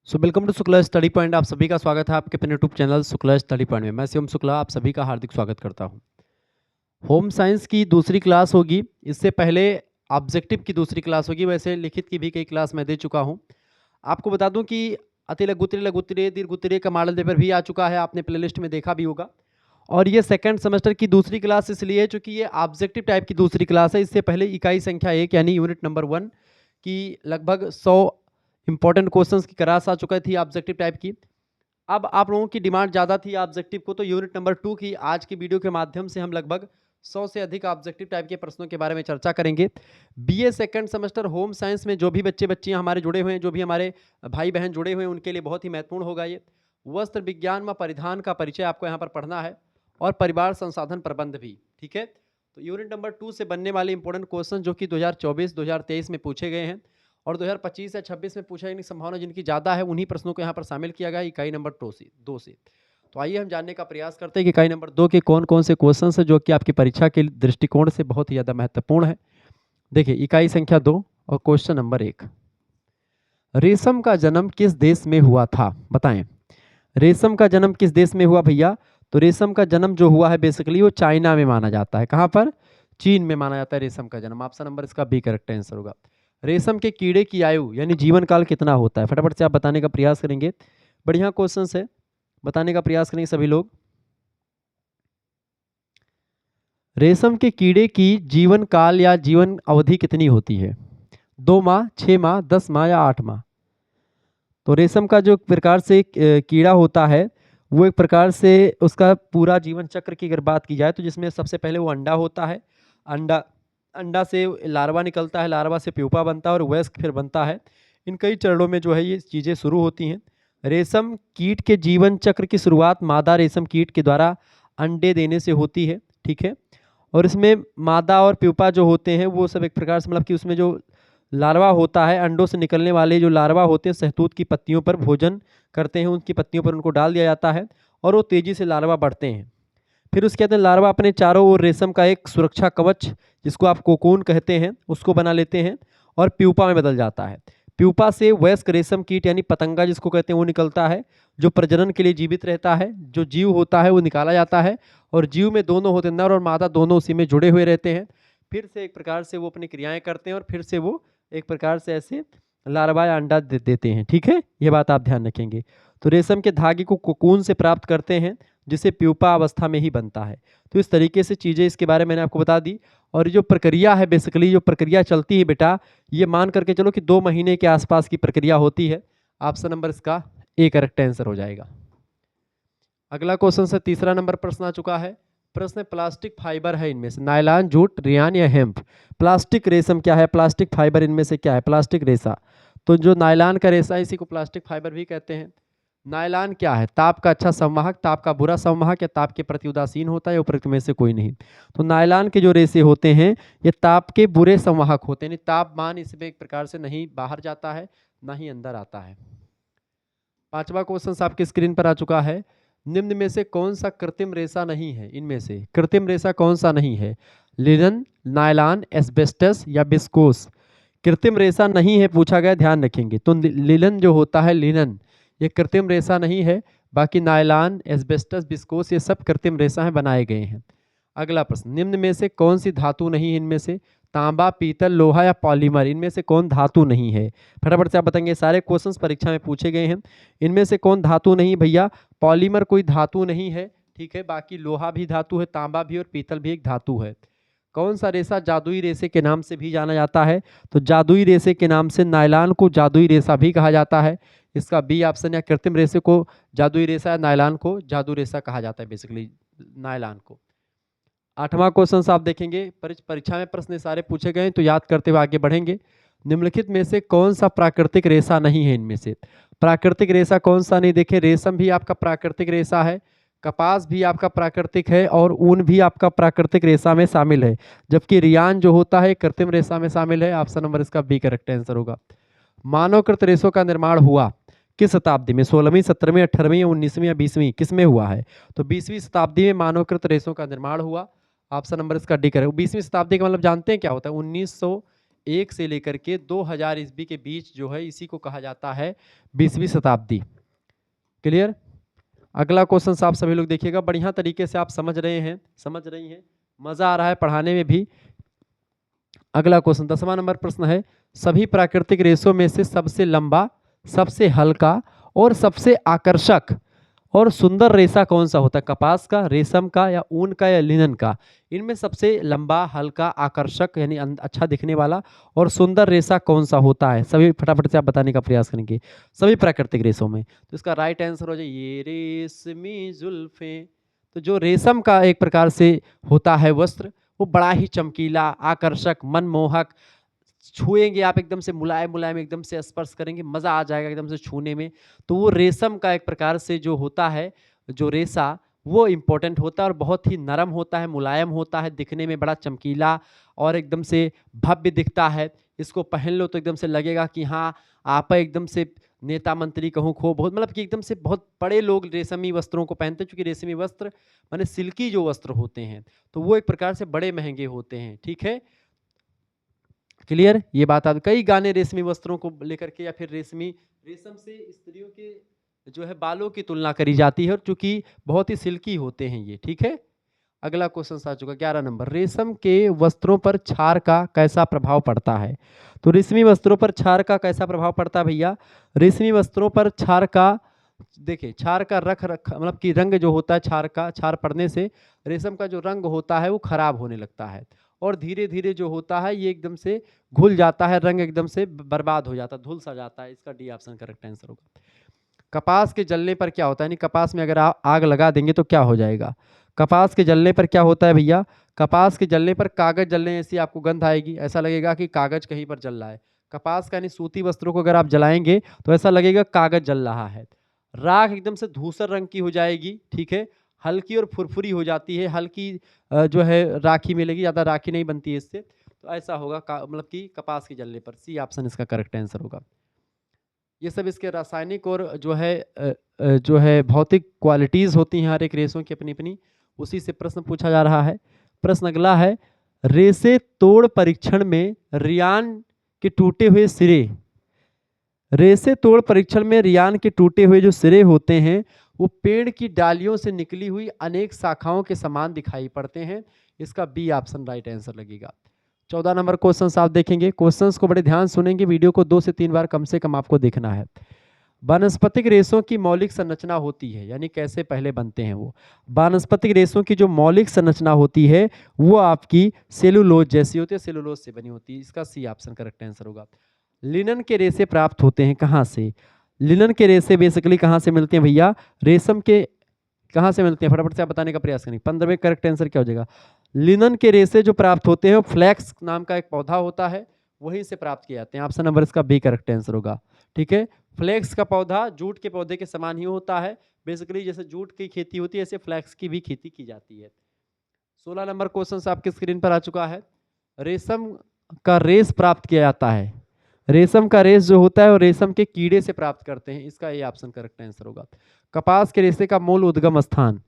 Welcome to Shukla study point. आप सभी का स्वागत है आपके अपने YouTube channel Shukla study point में। मैं शिवम शुक्ला आप सभी का हार्दिक स्वागत करता हूं। होम साइंस की दूसरी क्लास होगी। इससे पहले ऑब्जेक्टिव की दूसरी क्लास होगी। वैसे लिखित की भी कई क्लास मैं दे चुका हूं। आपको बता दूं कि अति लघुत्तरीय लघुत्तरीय दीर्घोत्तरीय का मॉडल पेपर भी आ चुका है, आपने प्लेलिस्ट में देखा भी होगा। और ये सेकंड सेमेस्टर की दूसरी क्लास इसलिए है चूंकि ये ऑब्जेक्टिव टाइप की दूसरी क्लास है। इससे पहले इकाई संख्या 1 यानी यूनिट नंबर 1 की लगभग 100 इंपॉर्टेंट क्वेश्चंस की क्लास आ चुकी थी ऑब्जेक्टिव टाइप की। अब आप लोगों की डिमांड ज़्यादा थी ऑब्जेक्टिव को, तो यूनिट नंबर 2 की आज की वीडियो के माध्यम से हम लगभग 100 से अधिक ऑब्जेक्टिव टाइप के प्रश्नों के बारे में चर्चा करेंगे। BA second semester home science में जो भी बच्चे बच्चियां हमारे जुड़े हुए हैं, जो भी हमारे भाई बहन जुड़े हुए हैं, उनके लिए बहुत ही महत्वपूर्ण होगा ये। वस्त्र विज्ञान व परिधान का परिचय आपको यहाँ पर पढ़ना है और परिवार संसाधन प्रबंध भी, ठीक है। तो यूनिट नंबर 2 से बनने वाले इंपॉर्टेंट क्वेश्चन जो कि 2024-2023 में पूछे गए हैं और 2025 या 26 में पूछा जाने की संभावना जिनकी ज़्यादा है, उन्हीं प्रश्नों को यहाँ पर शामिल किया गया इकाई नंबर 2 से। तो आइए हम जानने का प्रयास करते हैं कि इकाई नंबर 2 के कौन कौन से क्वेश्चन है जो कि आपकी परीक्षा के दृष्टिकोण से बहुत ही ज़्यादा महत्वपूर्ण है। देखिए इकाई संख्या 2 और क्वेश्चन नंबर 1, रेशम का जन्म किस देश में हुआ था? बताएं, रेशम का जन्म किस देश में हुआ भैया? तो रेशम का जन्म जो हुआ है बेसिकली वो चाइना में माना जाता है। कहाँ पर? चीन में माना जाता है रेशम का जन्म। ऑप्शन नंबर इसका बी करेक्ट आंसर होगा। रेशम के कीड़े की आयु यानी जीवन काल कितना होता है? फटाफट से आप बताने का प्रयास करेंगे। बढ़िया क्वेश्चन है, बताने का प्रयास करेंगे सभी लोग। रेशम के कीड़े की जीवन काल या जीवन अवधि कितनी होती है? 2 माह, 6 माह, 10 माह या 8 माह? तो रेशम का जो प्रकार से कीड़ा होता है वो एक प्रकार से उसका पूरा जीवन चक्र की अगर बात की जाए तो जिसमें सबसे पहले वो अंडा होता है, अंडा अंडा से लार्वा निकलता है, लार्वा से प्यूपा बनता है और वयस्क फिर बनता है। इन कई चरणों में जो है ये चीज़ें शुरू होती हैं। रेशम कीट के जीवन चक्र की शुरुआत मादा रेशम कीट के द्वारा अंडे देने से होती है, ठीक है। और इसमें मादा और प्यूपा जो होते हैं वो सब एक प्रकार से मतलब कि उसमें जो लार्वा होता है, अंडों से निकलने वाले जो लार्वा होते हैं शहतूत की पत्तियों पर भोजन करते हैं, उनकी पत्तियों पर उनको डाल दिया जाता है और वो तेज़ी से लार्वा बढ़ते हैं। फिर उसके बाद लार्वा अपने चारों ओर रेशम का एक सुरक्षा कवच जिसको आप कोकून कहते हैं उसको बना लेते हैं और प्यूपा में बदल जाता है। प्यूपा से वयस्क रेशम कीट यानी पतंगा जिसको कहते हैं वो निकलता है, जो प्रजनन के लिए जीवित रहता है। जो जीव होता है वो निकाला जाता है और जीव में दोनों होते हैं, नर और मादा दोनों उसी में जुड़े हुए रहते हैं। फिर से एक प्रकार से वो अपनी क्रियाएं करते हैं और फिर से वो एक प्रकार से ऐसे लार्वा या अंडा देते हैं, ठीक है। ये बात आप ध्यान रखेंगे। तो रेशम के धागे को कोकून से प्राप्त करते हैं जिसे प्यूपा अवस्था में ही बनता है। तो इस तरीके से चीज़ें इसके बारे में मैंने आपको बता दी। और जो प्रक्रिया है बेसिकली जो प्रक्रिया चलती है बेटा, ये मान करके चलो कि 2 महीने के आसपास की प्रक्रिया होती है। ऑप्शन नंबर इसका ए करेक्ट आंसर हो जाएगा। अगला क्वेश्चन से तीसरा नंबर प्रश्न आ चुका है। प्रश्न प्लास्टिक फाइबर है इनमें से नायलॉन, जूट, रियान या हेम्प? प्लास्टिक रेशम क्या है? प्लास्टिक फाइबर इनमें से क्या है? प्लास्टिक रेशा। तो जो नायलॉन का रेशा इसी को प्लास्टिक फाइबर भी कहते हैं। नायलॉन क्या है? ताप का अच्छा संवाहक, ताप का बुरा संवाहक या ताप के प्रति उदासीन होता है या उपरोक्त में से कोई नहीं? तो नायलॉन के जो रेशे होते हैं ये ताप के बुरे संवाहक होते हैं, तापमान इसमें एक प्रकार से नहीं बाहर जाता है ना ही अंदर आता है। पांचवा क्वेश्चन आपकी स्क्रीन पर आ चुका है। निम्न में से कौन सा कृत्रिम रेशा नहीं है? इनमें से कृत्रिम रेशा कौन सा नहीं है? लिनन, नायलॉन, एस्बेस्टस या बिस्कोस? कृत्रिम रेशा नहीं है पूछा गया, ध्यान रखेंगे। तो लिनन जो होता है, लिनन ये कृत्रिम रेशा नहीं है। बाकी नायलॉन, एस्बेस्टस, बिस्कोस ये सब कृत्रिम रेशा हैं, बनाए गए हैं। अगला प्रश्न, निम्न में से कौन सी धातु नहीं है? इनमें से तांबा, पीतल, लोहा या पॉलीमर? इनमें से कौन धातु नहीं है? फटाफट से आप बताएंगे। सारे क्वेश्चंस परीक्षा में पूछे गए हैं। इनमें से कौन धातु नहीं भैया? पॉलीमर कोई धातु नहीं है, ठीक है। बाकी लोहा भी धातु है, तांबा भी और पीतल भी एक धातु है। कौन सा रेशा जादुई रेशे के नाम से भी जाना जाता है? तो जादुई रेशे के नाम से नायलॉन को जादुई रेशा भी कहा जाता है। इसका बी ऑप्शन। या कृत्रिम रेशे को जादुई रेशा, नायलॉन को जादू रेशा कहा जाता है बेसिकली, नायलॉन को। आठवां क्वेश्चन आप देखेंगे, परीक्षा में प्रश्न सारे पूछे गए तो याद करते हुए आगे बढ़ेंगे। निम्नलिखित में से कौन सा प्राकृतिक रेशा नहीं है? इनमें से प्राकृतिक रेशा कौन सा नहीं? देखिए रेशम भी आपका प्राकृतिक रेशा है, कपास भी आपका प्राकृतिक है और ऊन भी आपका प्राकृतिक रेशा में शामिल है। जबकि रियान जो होता है कृत्रिम रेशा में शामिल है। ऑप्शन नंबर इसका बी करेक्ट आंसर होगा। मानवकृत रेशों का निर्माण हुआ किस शताब्दी में? 16वीं, 17वीं, 18वीं, 19वीं या 20वीं? किस में हुआ है? तो 20वीं शताब्दी में मानवकृत रेशों का निर्माण हुआ। ऑप्शन नंबर इसका डी करेक्ट। 20वीं शताब्दी का मतलब जानते हैं क्या होता है? 1 से लेकर के 2000 ईस्वी के बीच जो है इसी को कहा जाता है 20वीं शताब्दी। क्लियर? अगला क्वेश्चन आप सभी लोग देखिएगा, बढ़िया तरीके से आप समझ रहे हैं, समझ रही हैं, मजा आ रहा है पढ़ाने में भी। अगला क्वेश्चन 10वां नंबर प्रश्न है, सभी प्राकृतिक रेशों में से सबसे लंबा, सबसे हल्का और सबसे आकर्षक और सुंदर रेशा कौन सा होता है? कपास का, रेशम का, या ऊन का, या लिनन का? इनमें सबसे लंबा, हल्का, आकर्षक यानी अच्छा दिखने वाला और सुंदर रेशा कौन सा होता है? सभी फटाफट से आप बताने का प्रयास करेंगे, सभी प्राकृतिक रेशों में। तो इसका राइट आंसर हो जाए ये रेशमी जुल्फें। तो जो रेशम का एक प्रकार से होता है वस्त्र, वो बड़ा ही चमकीला, आकर्षक, मनमोहक, छुएंगे आप एकदम से मुलायम मुलायम, एकदम से स्पर्श करेंगे मजा आ जाएगा एकदम से छूने में। तो वो रेशम का एक प्रकार से जो होता है, जो रेशा, वो इंपॉर्टेंट होता है और बहुत ही नरम होता है, मुलायम होता है, दिखने में बड़ा चमकीला और एकदम से भव्य दिखता है। इसको पहन लो तो एकदम से लगेगा कि हाँ आप एकदम से नेता मंत्री कहूँ खो बहुत, मतलब कि एकदम से बहुत बड़े लोग रेशमी वस्त्रों को पहनते हैं, क्योंकि रेशमी वस्त्र माने सिल्की जो वस्त्र होते हैं तो वो एक प्रकार से बड़े महंगे होते हैं। ठीक है, क्लियर? ये बात आप, कई गाने रेशमी वस्त्रों को लेकर के या फिर रेशम से स्त्रियों के जो है बालों की तुलना करी जाती है, और चूंकि बहुत ही सिल्की होते हैं ये। ठीक है, अगला क्वेश्चन आ चुका 11 नंबर, रेशम के वस्त्रों पर क्षार का कैसा प्रभाव पड़ता है? तो रेशमी वस्त्रों पर क्षार का कैसा प्रभाव पड़ता है भैया? रेशमी वस्त्रों पर क्षार का, देखिए क्षार का मतलब कि रंग जो होता है, क्षार पड़ने से रेशम का जो रंग होता है वो खराब होने लगता है, और धीरे धीरे जो होता है ये एकदम से घुल जाता है, रंग एकदम से बर्बाद हो जाता है, धुल सा जाता है। इसका डी ऑप्शन करेक्ट आंसर होगा। कपास के जलने पर क्या होता है? यानी कपास में अगर आप आग लगा देंगे तो क्या हो जाएगा? कपास के जलने पर क्या होता है भैया? कपास के जलने पर कागज जलने जैसी आपको गंध आएगी, ऐसा लगेगा कि कागज कहीं पर जल रहा है। कपास का यानी सूती वस्त्रों को अगर आप जलाएंगे तो ऐसा लगेगा कागज जल रहा है। राख एकदम से धूसर रंग की हो जाएगी, ठीक है, हल्की और फुरफुरी हो जाती है, हल्की जो है राखी मिलेगी, ज़्यादा राखी नहीं बनती है इससे। तो ऐसा होगा मतलब कि कपास के जलने पर। सी ऑप्शन इसका करेक्ट आंसर होगा। ये सब इसके रासायनिक और जो है भौतिक क्वालिटीज़ होती हैं हर एक रेशों की अपनी अपनी, उसी से प्रश्न पूछा जा रहा है। प्रश्न अगला है, रेशे तोड़ परीक्षण में रियान के टूटे हुए सिरे, रेशे तोड़ परीक्षण में रियान के टूटे हुए जो सिरे होते हैं वो पेड़ की डालियों से निकली हुई अनेक शाखाओं के समान दिखाई पड़ते हैं। इसका बी ऑप्शन राइट आंसर लगेगा। 14 नंबर क्वेश्चन आप देखेंगे, क्वेश्चंस को बड़े ध्यान सुनेंगे, वीडियो को 2 से 3 बार कम से कम आपको देखना है। वानस्पतिक रेशों की मौलिक संरचना होती है, यानी कैसे पहले बनते हैं वो। वानस्पतिक रेशों की जो मौलिक संरचना होती है वो आपकी सेलुलोज जैसी होती है, सेलुलोज से बनी होती है। इसका सी ऑप्शन करेक्ट आंसर होगा। लिनन के रेशे प्राप्त होते हैं कहाँ से? लिनन के रेशे बेसिकली कहाँ से मिलते हैं भैया? रेशम के कहाँ से मिलते हैं? फटाफट से आप बताने का प्रयास करें। 15वें करेक्ट आंसर क्या हो जाएगा? लिनन के रेशे जो प्राप्त होते हैं फ्लैक्स नाम का एक पौधा होता है, वहीं से प्राप्त किए जाते हैं। ऑप्शन नंबर इसका बी करेक्ट आंसर होगा। ठीक है, फ्लैक्स का पौधा जूट के पौधे के समान ही होता है, बेसिकली जैसे जूट की खेती होती है ऐसे फ्लैक्स की भी खेती की जाती है। 16 नंबर क्वेश्चन आपके स्क्रीन पर आ चुका है, रेशम का रेश प्राप्त किया जाता है, रेशम का रेश जो होता है वो रेशम के कीड़े से प्राप्त करते हैं। इसका ये ऑप्शन करेक्ट आंसर होगा। कपास के रेशे का मूल उद्गम स्थान,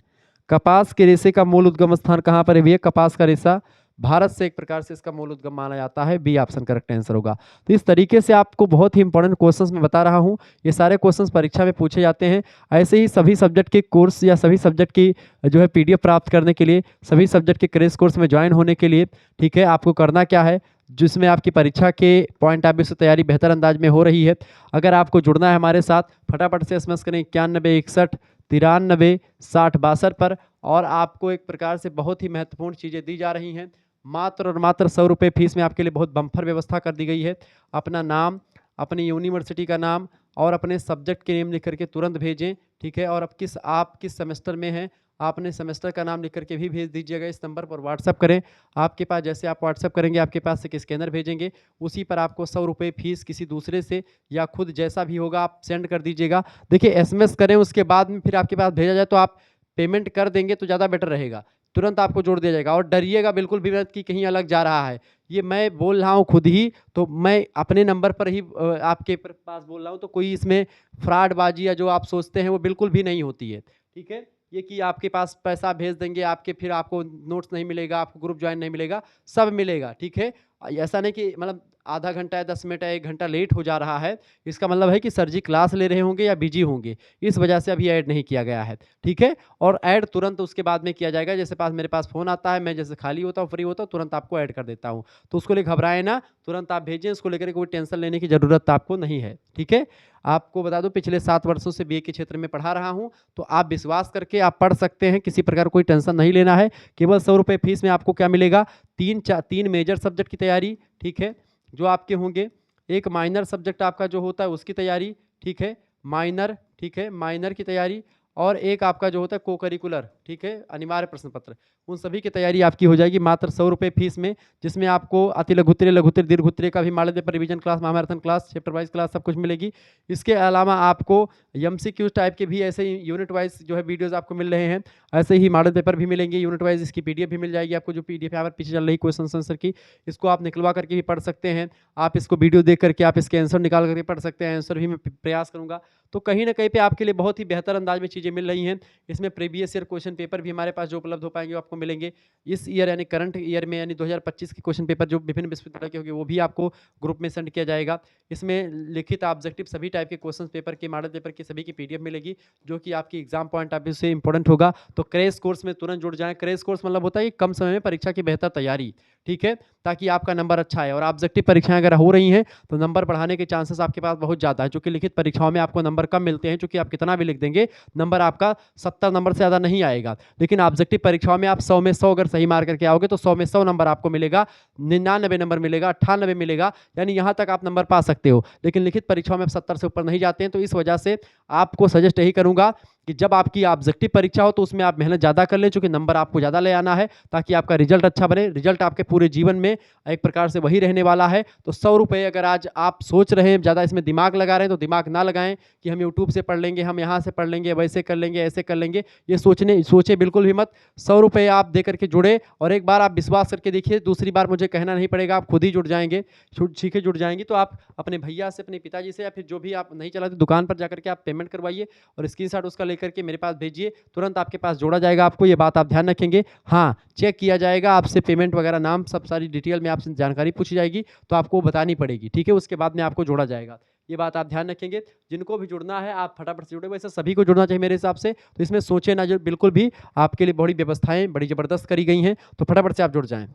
कपास के रेशे का मूल उद्गम स्थान कहाँ पर है भैया? कपास का रेशा भारत से एक प्रकार से इसका मूल उद्गम माना जाता है। बी ऑप्शन करेक्ट आंसर होगा। तो इस तरीके से आपको बहुत ही इंपॉर्टेंट क्वेश्चंस मैं बता रहा हूँ, ये सारे क्वेश्चंस परीक्षा में पूछे जाते हैं। ऐसे ही सभी सब्जेक्ट के कोर्स या सभी सब्जेक्ट की जो है पीडीएफ प्राप्त करने के लिए, सभी सब्जेक्ट के क्रैश कोर्स में ज्वाइन होने के लिए, ठीक है, आपको करना क्या है, जिसमें आपकी परीक्षा के पॉइंट ऑफ व्यू से तैयारी बेहतर अंदाज में हो रही है। अगर आपको जुड़ना है हमारे साथ, फटाफट से एसएमएस करें 9161 93 60 62 पर, और आपको एक प्रकार से बहुत ही महत्वपूर्ण चीज़ें दी जा रही हैं। मात्र और मात्र 100 रुपये फीस में आपके लिए बहुत बम्पर व्यवस्था कर दी गई है। अपना नाम, अपनी यूनिवर्सिटी का नाम और अपने सब्जेक्ट के नेम लिख करके तुरंत भेजें, ठीक है, और आप किस सेमेस्टर में हैं, आपने सेमेस्टर का नाम लिख करके भी भेज दीजिएगा। इस नंबर पर व्हाट्सअप करें, आपके पास जैसे आप व्हाट्सअप करेंगे आपके पास एक स्कैनर भेजेंगे, उसी पर आपको 100 रुपये फीस किसी दूसरे से या खुद जैसा भी होगा आप सेंड कर दीजिएगा। देखिए एसएमएस करें, उसके बाद में फिर आपके पास भेजा जाए तो आप पेमेंट कर देंगे तो ज़्यादा बेटर रहेगा, तुरंत आपको जोड़ दिया जाएगा। और डरिएगा बिल्कुल भी मत कि कहीं अलग जा रहा है, ये मैं बोल रहा हूँ खुद ही, तो मैं अपने नंबर पर ही आपके पास बोल रहा हूँ, तो कोई इसमें फ्रॉडबाजी या जो आप सोचते हैं वो बिल्कुल भी नहीं होती है। ठीक है, ये कि आपके पास पैसा भेज देंगे आपके, फिर आपको नोट्स नहीं मिलेगा, आपको ग्रुप ज्वाइन नहीं मिलेगा, सब मिलेगा। ठीक है, ऐसा नहीं कि मतलब आधा घंटा या 10 मिनट या 1 घंटा लेट हो जा रहा है, इसका मतलब है कि सर जी क्लास ले रहे होंगे या बिजी होंगे, इस वजह से अभी ऐड नहीं किया गया है, ठीक है। और ऐड तुरंत उसके बाद में किया जाएगा, जैसे मेरे पास फ़ोन आता है, मैं जैसे खाली होता हूँ, फ्री होता हूँ, तुरंत आपको ऐड कर देता हूँ। तो उसको लिए घबराएँ ना, तुरंत आप भेजें, उसको लेकर कोई टेंशन लेने की ज़रूरत आपको नहीं है, ठीक है। आपको बता दूँ पिछले 7 वर्षों से बीए के क्षेत्र में पढ़ा रहा हूँ, तो आप विश्वास करके आप पढ़ सकते हैं, किसी प्रकार कोई टेंशन नहीं लेना है। केवल 100 रुपए फीस में आपको क्या मिलेगा, 3 मेजर सब्जेक्ट की तैयारी, ठीक है, जो आपके होंगे। एक माइनर सब्जेक्ट आपका जो होता है उसकी तैयारी, ठीक है, माइनर, ठीक है, माइनर की तैयारी, और एक आपका जो होता है को करिकुलर, ठीक है, अनिवार्य प्रश्न पत्र, उन सभी की तैयारी आपकी हो जाएगी मात्र 100 रुपये फीस में, जिसमें आपको अति लघुत्तरीय, लघुत्तरीय, दीर्घोत्तरीय का भी मॉडल पेपर रिवीजन क्लास, महामैराथन क्लास, चैप्टर वाइज क्लास सब कुछ मिलेगी। इसके अलावा आपको एमसीक्यू टाइप के भी ऐसे यूनिट वाइज जो है वीडियोस आपको मिल रहे हैं, ऐसे ही मॉडल पेपर भी मिलेंगे यूनिट वाइज, इसकी पीडीएफ भी मिल जाएगी आपको, जो पीडीएफ यहाँ पर पीछे चल रही क्वेश्चन आंसर की, इसको आप निकलवा करके भी पढ़ सकते हैं। आप इसको वीडियो देख करके आप इसके आंसर निकाल करके पढ़ सकते हैं, आंसर भी मैं प्रयास करूँगा। तो कहीं ना कहीं पे आपके लिए बहुत ही बेहतर अंदाज में चीज़ें मिल रही हैं। इसमें प्रीवियस ईयर क्वेश्चन पेपर भी हमारे पास जो उपलब्ध हो पाएंगे वो आपको मिलेंगे। इस ईयर यानी करंट ईयर में यानी 2025 के क्वेश्चन पेपर जो विभिन्न विश्वविद्यालय के होंगे वो भी आपको ग्रुप में सेंड किया जाएगा। इसमें लिखित ऑब्जेक्टिव सभी टाइप के क्वेश्चन पेपर के, मॉडल पेपर की सभी की पीडीएफ मिलेगी, जो कि आपकी एग्जाम पॉइंट ऑफ व्यू से इंपॉर्टेंट होगा। तो क्रैश कोर्स में तुरंत जुड़ जाएं। क्रैश कोर्स मतलब होता है कि कम समय में परीक्षा की बेहतर तैयारी, ठीक है, ताकि आपका नंबर अच्छा है। और ऑब्जेक्टिव परीक्षाएं अगर हो रही हैं तो नंबर बढ़ाने के चांसेस आपके पास बहुत ज़्यादा है, क्योंकि लिखित परीक्षाओं में आपको नंबर कम मिलते हैं, क्योंकि आप कितना भी लिख देंगे नंबर आपका 70 नंबर से ज़्यादा नहीं आएगा। लेकिन ऑब्जेक्टिव परीक्षाओं में आप 100 में 100 अगर सही मार करके आओगे तो 100 में 100 नंबर आपको मिलेगा, 99 नंबर मिलेगा, 98 मिलेगा, यानी यहाँ तक आप नंबर पा सकते हो। लेकिन लिखित परीक्षाओं में 70 से ऊपर नहीं जाते हैं, तो इस वजह से आपको सजेस्ट यही करूँगा कि जब आपकी ऑब्जेक्टिव परीक्षा हो तो उसमें आप मेहनत ज़्यादा कर लें, चूँकि नंबर आपको ज़्यादा ले आना है, ताकि आपका रिजल्ट अच्छा बने। रिजल्ट आपके पूरे जीवन में एक प्रकार से वही रहने वाला है। तो 100 रुपये अगर आज आप सोच रहे हैं, ज़्यादा इसमें दिमाग लगा रहे हैं, तो दिमाग ना लगाएं कि हम यूट्यूब से पढ़ लेंगे, हम यहाँ से पढ़ लेंगे, वैसे कर लेंगे, ऐसे कर लेंगे, ये सोचे बिल्कुल भी मत। 100 रुपये आप दे करके जुड़े, और एक बार आप विश्वास करके देखिए, दूसरी बार मुझे कहना नहीं पड़ेगा, आप खुद ही जुड़ जाएंगे, सीखे जुड़ जाएंगी। तो आप अपने भैया से, अपने पिताजी से, या फिर जो भी आप नहीं चलाते दुकान पर जाकर के आप पेमेंट करवाइए और स्क्रीनशॉट उसका लेकर के मेरे पास भेजिए, तुरंत आपके पास जोड़ा जाएगा। आपको ये बात आप ध्यान रखेंगे। हाँ, चेक किया जाएगा, आपसे पेमेंट वगैरह, नाम सब सारी डिटेल में आपसे जानकारी पूछी जाएगी, तो आपको बतानी पड़ेगी, ठीक है, उसके बाद में आपको जोड़ा जाएगा। ये बात आप ध्यान रखेंगे। जिनको भी जुड़ना है आप फटाफट से जुड़े, वैसे सभी को जुड़ना चाहिए मेरे हिसाब से, तो इसमें सोचे ना जो बिल्कुल भी, आपके लिए बड़ी व्यवस्थाएं बड़ी ज़बरदस्त करी गई हैं, तो फटाफट से आप जुड़ जाएं।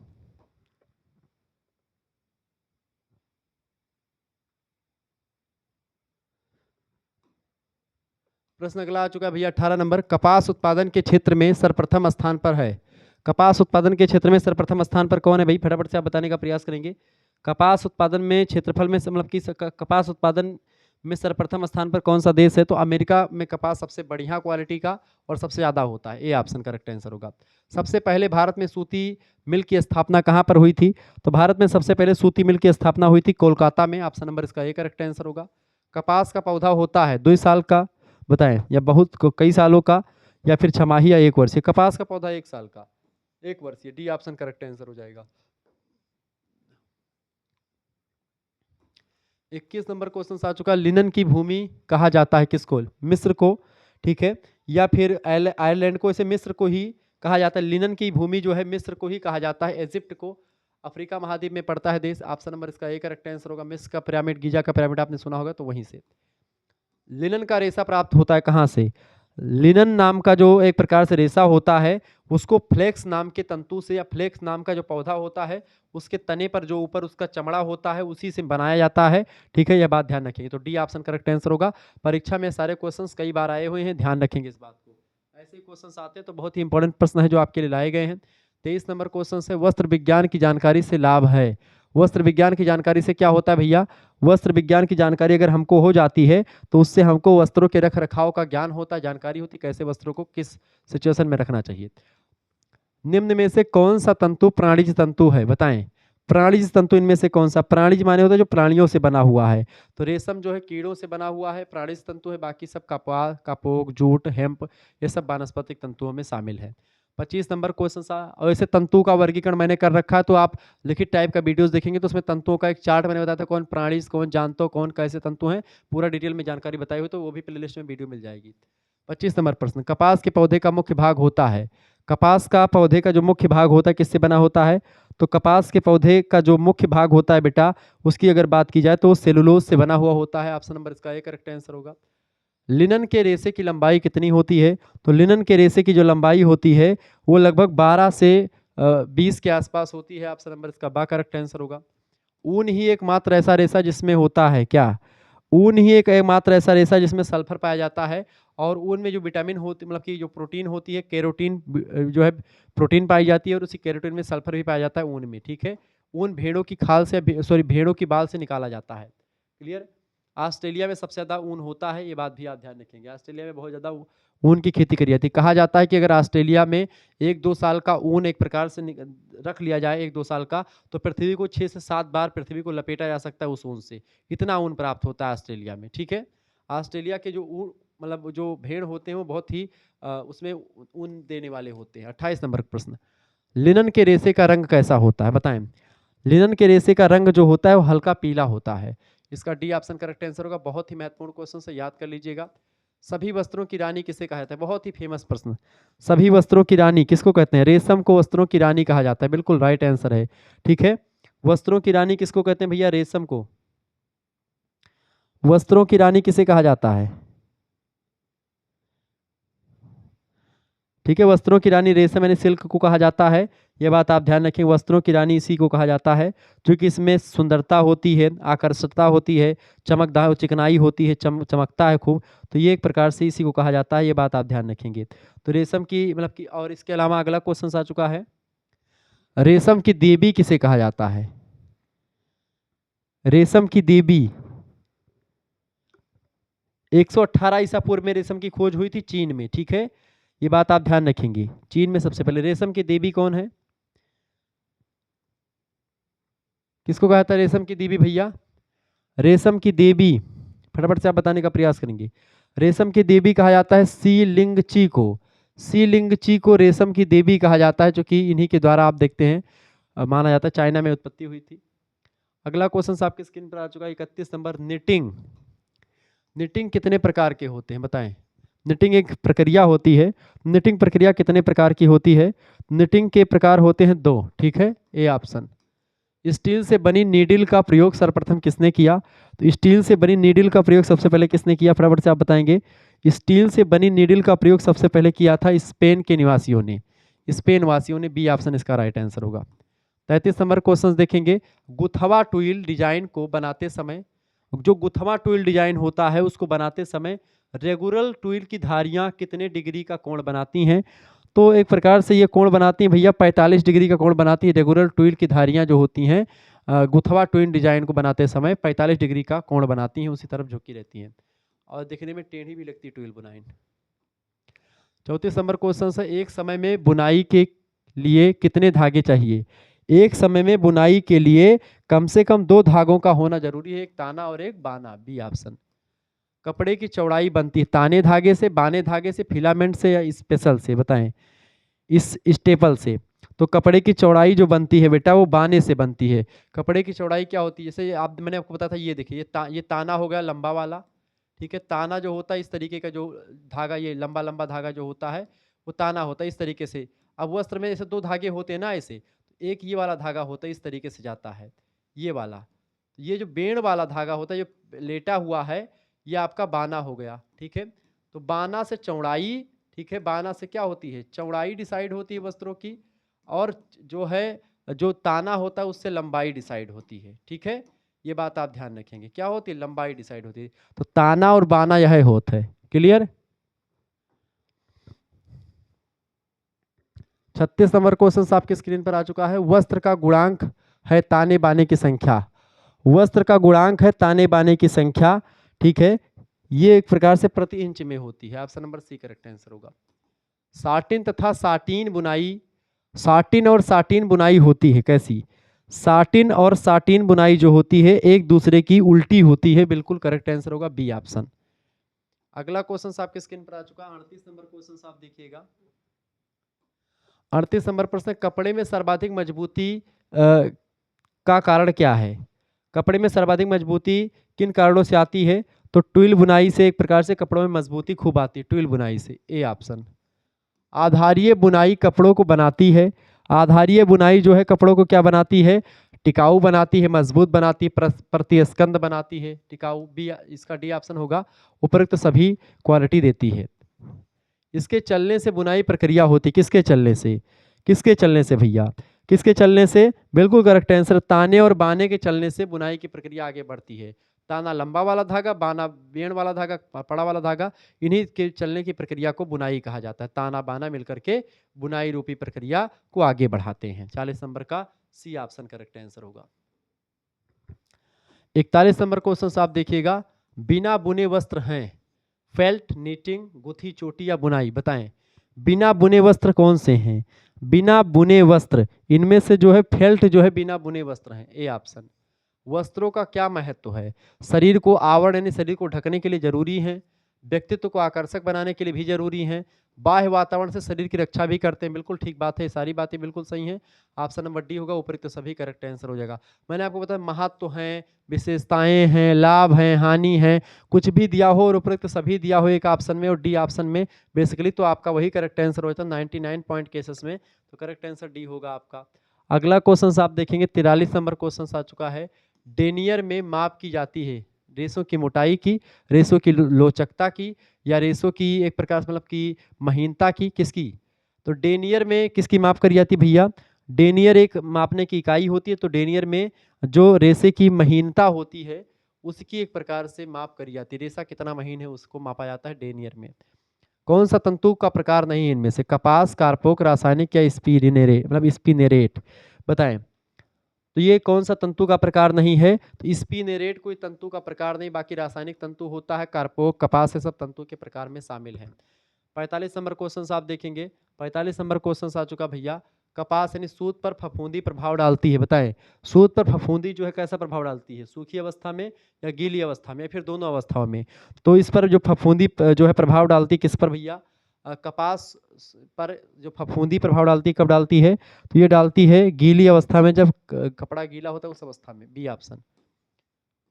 प्रश्न अगला आ चुका है भैया 18 नंबर, कपास उत्पादन के क्षेत्र में सर्वप्रथम स्थान पर है। कपास उत्पादन के क्षेत्र में सर्वप्रथम स्थान पर कौन है भाई, फटाफट से आप बताने का प्रयास करेंगे। कपास उत्पादन में क्षेत्रफल में मतलब कि कपास उत्पादन में सर्वप्रथम स्थान पर कौन सा देश है, तो अमेरिका में कपास सबसे बढ़िया क्वालिटी का और सबसे ज़्यादा होता है, ये ऑप्शन करेक्ट आंसर होगा। सबसे पहले भारत में सूती मिल की स्थापना कहाँ पर हुई थी, तो भारत में सबसे पहले सूती मिल की स्थापना हुई थी कोलकाता में, ऑप्शन नंबर इसका ए करेक्ट आंसर होगा। कपास का पौधा होता है 2 साल का, बताएं, या बहुत कई सालों का, या फिर छमाही या 1 वर्षीय। कपास का पौधा 1 साल का, 1 वर्षीय, डी ऑप्शन करेक्ट आंसर हो जाएगा। 21 नंबर क्वेश्चन आ चुका, लिनन की भूमि कहा जाता है किसको, मिस्र को, ठीक है, या फिर आयरलैंड को, इसे मिस्र को ही कहा जाता है। लिनन की भूमि जो है मिस्र को ही कहा जाता है, इजिप्ट को, अफ्रीका महाद्वीप में पड़ता है देश, ऑप्शन नंबर इसका ए करेक्ट आंसर होगा। मिस्र का पिरामिड, गीजा का पिरामिड आपने सुना होगा, तो वहीं से। लिनन का रेशा प्राप्त होता है कहाँ से, लिनन नाम का जो एक प्रकार से रेशा होता है, उसको फ्लेक्स नाम के तंतु से, या फ्लेक्स नाम का जो पौधा होता है उसके तने पर जो ऊपर उसका चमड़ा होता है उसी से बनाया जाता है, ठीक है, यह बात ध्यान रखेंगे। तो डी ऑप्शन करेक्ट आंसर होगा। परीक्षा में सारे क्वेश्चंस कई बार आए हुए हैं, ध्यान रखेंगे इस बात को। ऐसे क्वेश्चंस आते हैं तो बहुत ही इंपॉर्टेंट प्रश्न है जो आपके लिए लाए गए हैं। 23 नंबर क्वेश्चन है, वस्त्र विज्ञान की जानकारी से लाभ है। वस्त्र विज्ञान की जानकारी से क्या होता है भैया, वस्त्र विज्ञान की जानकारी अगर हमको हो जाती है तो उससे हमको वस्त्रों के रख रखाव का ज्ञान होता है, जानकारी होती है, कैसे वस्त्रों को किस सिचुएशन में रखना चाहिए। निम्न में से कौन सा तंतु प्राणिज तंतु है, बताएं। प्राणिज तंतु इनमें से कौन सा, प्राणिज माने होता है जो प्राणियों से बना हुआ है, तो रेशम जो है कीड़ों से बना हुआ है, प्राणिज तंतु है, बाकी सब कपास, कपोक, जूट, हेम्प, ये सब वानस्पतिक तंतुओं में शामिल है। 25 नंबर क्वेश्चन सा, और ऐसे तंतु का वर्गीकरण मैंने कर रखा है, तो आप लिखित टाइप का वीडियोस देखेंगे तो उसमें तंतुओं का एक चार्ट मैंने बताया था, कौन प्राणिज, कौन जानतो, कौन कैसे तंतु हैं, पूरा डिटेल में जानकारी बताई हुई, तो वो भी प्लेलिस्ट में वीडियो मिल जाएगी। 25 नंबर प्रश्न, कपास के पौधे का मुख्य भाग होता है, कपास का पौधे का जो मुख्य भाग होता है किससे बना होता है? तो कपास के पौधे का जो मुख्य भाग होता है बेटा, उसकी अगर बात की जाए तो सेलुलोज से बना हुआ होता है। ऑप्शन नंबर इसका ए करेक्ट आंसर होगा। लिनन के रेशे की लंबाई कितनी होती है? तो लिनन के रेशे की जो लंबाई होती है वो लगभग 12 से 20 के आसपास होती है। ऑप्शन नंबर इसका बा करेक्ट आंसर होगा। ऊन ही एकमात्र ऐसा रेशा जिसमें होता है क्या? ऊन ही एक एकमात्र ऐसा रेशा जिसमें सल्फर पाया जाता है। और ऊन में जो विटामिन होती मतलब कि जो प्रोटीन होती है, केरोटीन जो है प्रोटीन पाई जाती है, और उसी केरोटीन में सल्फर भी पाया जाता है ऊन में। ठीक है, ऊन भेड़ों की खाल से सॉरी भेड़ों की बाल से निकाला जाता है। क्लियर। ऑस्ट्रेलिया में सबसे ज़्यादा ऊन होता है, ये बात भी आप ध्यान रखेंगे। ऑस्ट्रेलिया में बहुत ज़्यादा ऊन की खेती करी जाती है। कहा जाता है कि अगर ऑस्ट्रेलिया में 1-2 साल का ऊन एक प्रकार से रख लिया जाए 1-2 साल का, तो पृथ्वी को 6 से 7 बार पृथ्वी को लपेटा जा सकता है उस ऊन से। इतना ऊन प्राप्त होता है ऑस्ट्रेलिया में। ठीक है, ऑस्ट्रेलिया के जो ऊन मतलब जो भेड़ होते हैं वो बहुत ही उसमें ऊन देने वाले होते हैं। 28 नंबर का प्रश्न, लिनन के रेशे का रंग कैसा होता है? बताएं। लिनन के रेशे का रंग जो होता है वो हल्का पीला होता है। इसका डी ऑप्शन करेक्ट आंसर होगा। बहुत ही महत्वपूर्ण क्वेश्चन से याद कर लीजिएगा। सभी वस्त्रों की रानी किसे कहा जाता है? बहुत ही फेमस प्रश्न। सभी वस्त्रों की रानी किसको कहते हैं? रेशम को वस्त्रों की रानी कहा जाता है। बिल्कुल राइट आंसर है। ठीक है, वस्त्रों की रानी किसको कहते हैं भैया? रेशम को। वस्त्रों की रानी किसे कहा जाता है? ठीक है, वस्त्रों की रानी रेशम यानी सिल्क को कहा जाता है। ये बात आप ध्यान रखें, वस्त्रों की रानी इसी को कहा जाता है, क्योंकि इसमें सुंदरता होती है, आकर्षकता होती है, चमकदार चिकनाई होती है, चमकता है खूब। तो ये एक प्रकार से इसी को कहा जाता है। ये बात आप ध्यान रखेंगे। तो रेशम की मतलब कि, और इसके अलावा अगला क्वेश्चन आ चुका है, रेशम की देवी किसे कहा जाता है? रेशम की देवी 118 ईसा पूर्व में रेशम की खोज हुई थी चीन में। ठीक है, ये बात आप ध्यान रखेंगे। चीन में सबसे पहले रेशम की देवी कौन है? किसको कहा था रेशम की देवी भैया? रेशम की देवी फटाफट से आप बताने का प्रयास करेंगे। रेशम की देवी कहा जाता है सी लिंगची को। सी लिंगची को रेशम की देवी कहा जाता है, जो कि इन्हीं के द्वारा आप देखते हैं माना जाता है चाइना में उत्पत्ति हुई थी। अगला क्वेश्चन आपके स्क्रीन पर आ चुका है 31 नंबर, निटिंग। निटिंग कितने प्रकार के होते हैं बताएं? निटिंग एक प्रक्रिया होती है। निटिंग प्रक्रिया कितने प्रकार की होती है? निटिंग के प्रकार होते हैं 2। ठीक है, ए ऑप्शन। स्टील से बनी नीडल का प्रयोग सर्वप्रथम किसने किया? तो स्टील से बनी नीडल का प्रयोग सबसे पहले किसने किया? फटाफट से आप बताएंगे। स्टील से बनी नीडल का प्रयोग सबसे पहले किया था स्पेन के निवासियों ने। स्पेन वासियों ने। बी ऑप्शन इसका राइट आंसर होगा। 33 नंबर क्वेश्चन देखेंगे, गुथवा टूल डिजाइन को बनाते समय, जो गुथवा टूल डिजाइन होता है उसको बनाते समय रेगुलर टूल की धारियां कितने डिग्री का कोण बनाती हैं? तो एक प्रकार से ये कोण बनाती हैं भैया 45 डिग्री का कोण बनाती है। रेगुलर ट्विल की धारियां जो होती हैं गुथवा ट्विन डिजाइन को बनाते समय 45 डिग्री का कोण बनाती हैं, उसी तरफ झुकी रहती हैं और दिखने में टेढ़ी भी लगती है ट्विल बुनाई। 34 नंबर क्वेश्चन है, एक समय में बुनाई के लिए कितने धागे चाहिए? एक समय में बुनाई के लिए कम से कम 2 धागों का होना जरूरी है, एक ताना और एक बाना। B option. कपड़े की चौड़ाई बनती है ताने धागे से, बाने धागे से, फिलामेंट से या स्पेशल से? बताएं। इस स्टेपल से। तो कपड़े की चौड़ाई जो बनती है बेटा वो बाने से बनती है। कपड़े की चौड़ाई क्या होती है? जैसे आप मैंने आपको बताया था, ये देखिए ये ताना हो गया लंबा वाला। ठीक है, ताना जो होता है इस तरीके का, जो धागा ये लंबा लंबा धागा जो होता है वो ताना होता है इस तरीके से। अब वस्त्र में जैसे 2 धागे होते हैं ना ऐसे, एक ये वाला धागा होता है इस तरीके से जाता है ये वाला। ये जो बेड़ वाला धागा होता है जो लेटा हुआ है ये आपका बाना हो गया। ठीक है, तो बाना से चौड़ाई, ठीक है, बाना से क्या होती है? चौड़ाई डिसाइड होती है वस्त्रों की, और जो है जो ताना होता है उससे लंबाई डिसाइड होती है। ठीक है, ये बात आप ध्यान रखेंगे। क्या होती है? लंबाई डिसाइड होती है। तो ताना और बाना यह होता है। क्लियर। 36 नंबर क्वेश्चन आपके स्क्रीन पर आ चुका है, वस्त्र का गुणांक है ताने बाने की संख्या। वस्त्र का गुणांक है ताने बाने की संख्या। ठीक है, ये एक प्रकार से प्रति इंच में होती है। Option number C correct answer होगा। साटिन तथा साटिन बुनाई, साटिन और साटिन बुनाई होती है कैसी? साटिन और साटिन बुनाई जो होती है एक दूसरे की उल्टी होती है। बिल्कुल करेक्ट आंसर होगा बी ऑप्शन। अगला क्वेश्चन आपके स्क्रीन पर आ चुका है 38 नंबर क्वेश्चन आप देखिएगा। 38 नंबर प्रश्न, कपड़े में सर्वाधिक मजबूती का कारण क्या है? कपड़े में सर्वाधिक मजबूती किन कारणों से आती है? तो ट्विल बुनाई से एक प्रकार से कपड़ों में मजबूती खूब आती है, ट्विल बुनाई से। A option. आधारीय बुनाई कपड़ों को बनाती है। आधारीय बुनाई जो है कपड़ों को क्या बनाती है? टिकाऊ बनाती है, मजबूत बनाती है, प्रतिस्कंद बनाती है। टिकाऊ बी, इसका डी ऑप्शन होगा। उपरोक्त सभी क्वालिटी देती है। इसके चलने से बुनाई प्रक्रिया होती, किसके चलने से? किसके चलने से भैया? किसके चलने से? बिल्कुल करेक्ट आंसर, ताने और बाने के चलने से बुनाई की प्रक्रिया आगे बढ़ती है। ताना लंबा वाला धागा, बाना बेण वाला धागा, पड़ा वाला धागा, इन्हीं के चलने की प्रक्रिया को बुनाई कहा जाता है। ताना बाना मिलकर के बुनाई रूपी प्रक्रिया को आगे बढ़ाते हैं। 40 नंबर का सी ऑप्शन करेक्ट आंसर होगा। 41 नंबर क्वेश्चन आप देखिएगा, बिना बुने वस्त्र हैं? फेल्ट, नीटिंग, गुथी, चोटी या बुनाई, बताएं। बिना बुने वस्त्र कौन से हैं? बिना बुने वस्त्र, इनमें से जो है फेल्ट जो है बिना बुने वस्त्र हैं, ए ऑप्शन। वस्त्रों का क्या महत्व है? शरीर को आवरण यानी शरीर को ढकने के लिए जरूरी है, व्यक्तित्व को आकर्षक बनाने के लिए भी जरूरी है, बाह्य वातावरण से शरीर की रक्षा भी करते हैं। बिल्कुल ठीक बात है, सारी बातें बिल्कुल सही हैं। ऑप्शन नंबर डी होगा, उपयुक्त तो सभी करेक्ट आंसर हो जाएगा। मैंने आपको बताया महत्व हैं, विशेषताएं हैं, लाभ हैं, हानि हैं, कुछ भी दिया हो और उपयुक्त सभी दिया हो एक ऑप्शन में और डी ऑप्शन में बेसिकली, तो आपका वही करेक्ट आंसर हो जाता है 99 पॉइंट केसेस में। तो करेक्ट आंसर डी होगा आपका। अगला क्वेश्चन आप देखेंगे, 43 नंबर क्वेश्चन आ चुका है। डेनियर में माप की जाती है रेशों की मोटाई की, रेशों की लोचकता की, या रेशों की एक प्रकार से मतलब की महीनता की, किसकी? तो डेनियर में किसकी माप करी जाती है भैया? डेनियर एक मापने की इकाई होती है। तो डेनियर में जो रेशे की महीनता होती है उसकी एक प्रकार से माप करी जाती है। रेशा कितना महीन है उसको मापा जाता है डेनियर में। कौन सा तंतु का प्रकार नहीं है इनमें से? कपास, कारपोक, रासायनिक या स्पिनेरेट, मतलब स्पिनेरेट, बताएं। तो ये कौन सा तंतु का प्रकार नहीं है? तो स्पिनेरेट कोई तंतु का प्रकार नहीं, बाकी रासायनिक तंतु होता है, कारपोक, कपास, ये सब तंतु के प्रकार में शामिल है। 45 नंबर क्वेश्चन आप देखेंगे, 45 नंबर क्वेश्चन आ चुका भैया। कपास यानी सूत पर फफूंदी प्रभाव डालती है, बताएं। सूत पर फफूंदी जो है कैसा प्रभाव डालती है? सूखी अवस्था में या गीली अवस्था में या फिर दोनों अवस्थाओं में? तो इस पर जो फफूंदी जो है प्रभाव डालती है, किस पर भैया? कपास पर जो फफूंदी प्रभाव डालती है, कब डालती है? तो ये डालती है गीली अवस्था में, जब कपड़ा गीला होता है उस अवस्था में, बी ऑप्शन।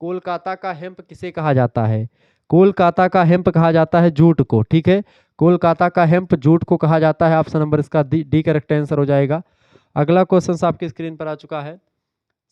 कोलकाता का हेम्प किसे कहा जाता है? कोलकाता का हेम्प कहा जाता है जूट को, ठीक है। कोलकाता का हेम्प जूट को कहा जाता है। ऑप्शन नंबर इसका डी करेक्ट आंसर हो जाएगा। अगला क्वेश्चन आपकी स्क्रीन पर आ चुका है,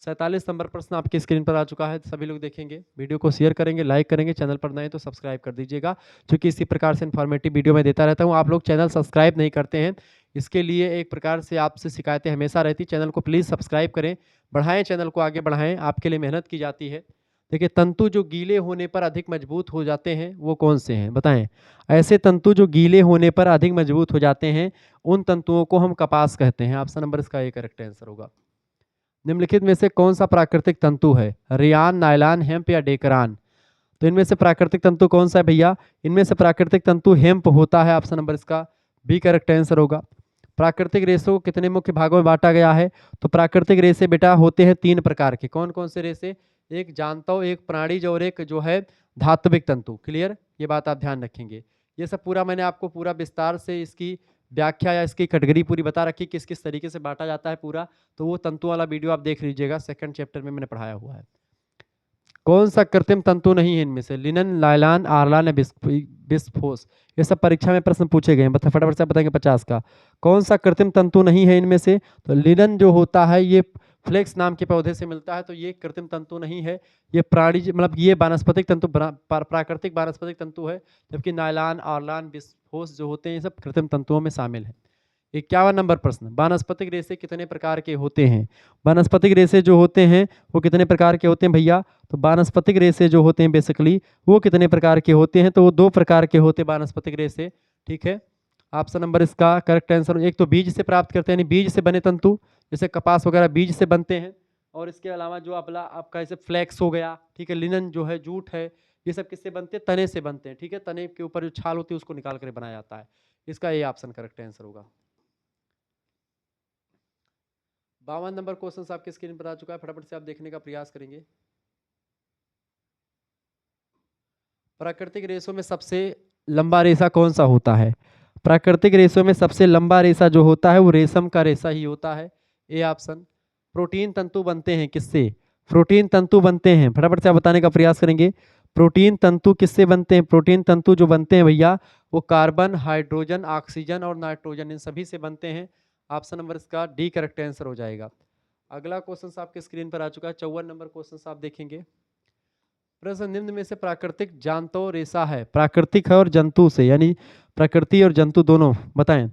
47 नंबर प्रश्न आपकी स्क्रीन पर आ चुका है। सभी लोग देखेंगे, वीडियो को शेयर करेंगे, लाइक करेंगे, चैनल पर नए तो सब्सक्राइब कर दीजिएगा, क्योंकि इसी प्रकार से इन्फॉर्मेटिव वीडियो मैं देता रहता हूँ। आप लोग चैनल सब्सक्राइब नहीं करते हैं, इसके लिए एक प्रकार से आपसे शिकायतें हमेशा रहती। चैनल को प्लीज़ सब्सक्राइब करें, बढ़ाएं, चैनल को आगे बढ़ाएं, आपके लिए मेहनत की जाती है। देखिए, तंतु जो गीले होने पर अधिक मजबूत हो जाते हैं वो कौन से हैं, बताएं। ऐसे तंतु जो गीले होने पर अधिक मजबूत हो जाते हैं उन तंतुओं को हम कपास कहते हैं। ऑप्शन नंबर इसका ये करेक्ट आंसर होगा। निम्नलिखित में से कौन सा प्राकृतिक तंतु है? रियान, नायलॉन, हेम्प या डेकरान? तो इनमें से प्राकृतिक तंतु कौन सा है भैया? इनमें से प्राकृतिक तंतु हेम्प होता है। ऑप्शन नंबर इसका बी करेक्ट आंसर होगा। प्राकृतिक रेशों को कितने मुख्य भागों में बांटा गया है? तो प्राकृतिक रेशे बेटा होते हैं 3 प्रकार के। कौन कौन से रेशे? एक जांतव, एक प्राणीज और एक जो है धात्विक तंतु। क्लियर, ये बात आप ध्यान रखेंगे। ये सब पूरा मैंने आपको पूरा विस्तार से इसकी व्याख्या या इसकी कैटेगरी पूरी बता रखी, किस किस तरीके से बांटा जाता है पूरा। तो वो तंतु वाला वीडियो आप देख लीजिएगा, सेकंड चैप्टर में मैंने पढ़ाया हुआ है। कौन सा कृत्रिम तंतु नहीं है इनमें से? लिनन, नायलॉन, आरलान या बिस्फोस? ये सब परीक्षा में प्रश्न पूछे गए हैं, फटाफट से बताएंगे 50 का। कौन सा कृत्रिम तंतु नहीं है इनमें से? तो लिनन जो होता है ये फ्लेक्स नाम के पौधे से मिलता है, तो ये कृत्रिम तंतु नहीं है। ये प्राणी मतलब ये वानस्पतिक तंतु, प्राकृतिक वानस्पतिक तंतु है। जबकि नायलॉन, आरलान, बिस्फोस जो होते हैं ये सब कृत्रिम तंतुओं में शामिल है। 51 नंबर प्रश्न, वानस्पतिक रेशे कितने प्रकार के होते हैं? वानस्पतिक रेशे जो होते हैं वो कितने प्रकार के होते हैं भैया? तो वानस्पतिक रेशे जो होते हैं बेसिकली वो कितने प्रकार के होते हैं? तो वो 2 प्रकार के होते हैं वानस्पतिक रेशे, ठीक है। ऑप्शन नंबर इसका करेक्ट आंसर, एक तो बीज से प्राप्त करते हैं, यानी बीज से बने तंतु, जैसे कपास वगैरह बीज से बनते हैं। और इसके अलावा जो अपना आपका जैसे फ्लैक्स हो गया, ठीक है, लिनन जो है, जूट है, ये सब किससे बनते हैं? तने से बनते हैं, ठीक है। तने के ऊपर जो छाल होती है उसको निकाल कर बनाया जाता है। इसका ये ऑप्शन करेक्ट आंसर होगा। 52 नंबर क्वेश्चन आपके स्क्रीन पर आ चुका है, फटाफट से आप देखने का प्रयास करेंगे। प्राकृतिक रेशों में सबसे लंबा रेशा कौन सा होता है? प्राकृतिक रेशों में सबसे लंबा रेशा जो होता है वो रेशम का रेशा ही होता है, ए ऑप्शन। प्रोटीन तंतु बनते हैं किससे? प्रोटीन तंतु बनते हैं, फटाफट से आप बताने का प्रयास करेंगे। प्रोटीन तंतु किससे बनते हैं? प्रोटीन तंतु जो बनते हैं भैया वो कार्बन, हाइड्रोजन, ऑक्सीजन और नाइट्रोजन इन सभी से बनते हैं। ऑप्शन नंबर इसका डी करेक्ट आंसर हो जाएगा। अगला क्वेश्चन आपके स्क्रीन पर आ चुका है, 54 नंबर क्वेश्चन आप देखेंगे। प्रश्न निम्न में से प्राकृतिक जांतव रेशा है, प्राकृतिक है और जंतु से, यानी प्रकृति और जंतु दोनों, बताएं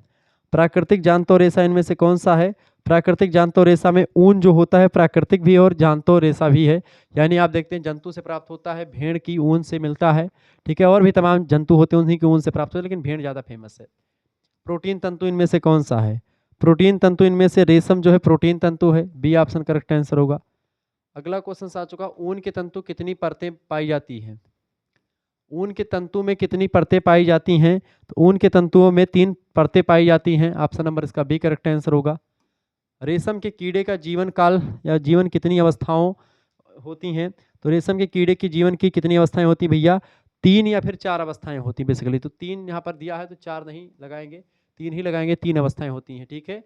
प्राकृतिक जांतव रेशा इनमें से कौन सा है। प्राकृतिक जांतव रेशा में ऊन जो होता है प्राकृतिक भी और जांतव रेशा भी है, यानी आप देखते हैं जंतु से प्राप्त होता है, भेड़ की ऊन से मिलता है, ठीक है, और भी तमाम जंतु होते हैं उन्हीं की ऊन से प्राप्त होता है, लेकिन भेड़ ज़्यादा फेमस है। प्रोटीन तंतु इनमें से कौन सा है। प्रोटीन तंतु इनमें से रेशम जो है प्रोटीन तंतु है, बी ऑप्शन करेक्ट आंसर होगा। अगला क्वेश्चन आ चुका, ऊन के तंतु कितनी परतें पाई जाती हैं। ऊन के तंतु में कितनी परतें पाई जाती हैं, तो ऊन के तंतुओं में 3 परतें पाई जाती हैं, ऑप्शन नंबर इसका बी करेक्ट आंसर होगा। रेशम के कीड़े का जीवन काल या जीवन कितनी अवस्थाओं होती हैं, तो रेशम के कीड़े की जीवन की कितनी अवस्थाएं होती भैया, 3 या फिर 4 अवस्थाएं होती बेसिकली, तो 3 यहाँ पर दिया है तो 4 नहीं लगाएंगे, 3 ही लगाएंगे, 3 अवस्थाएं होती हैं, ठीक है,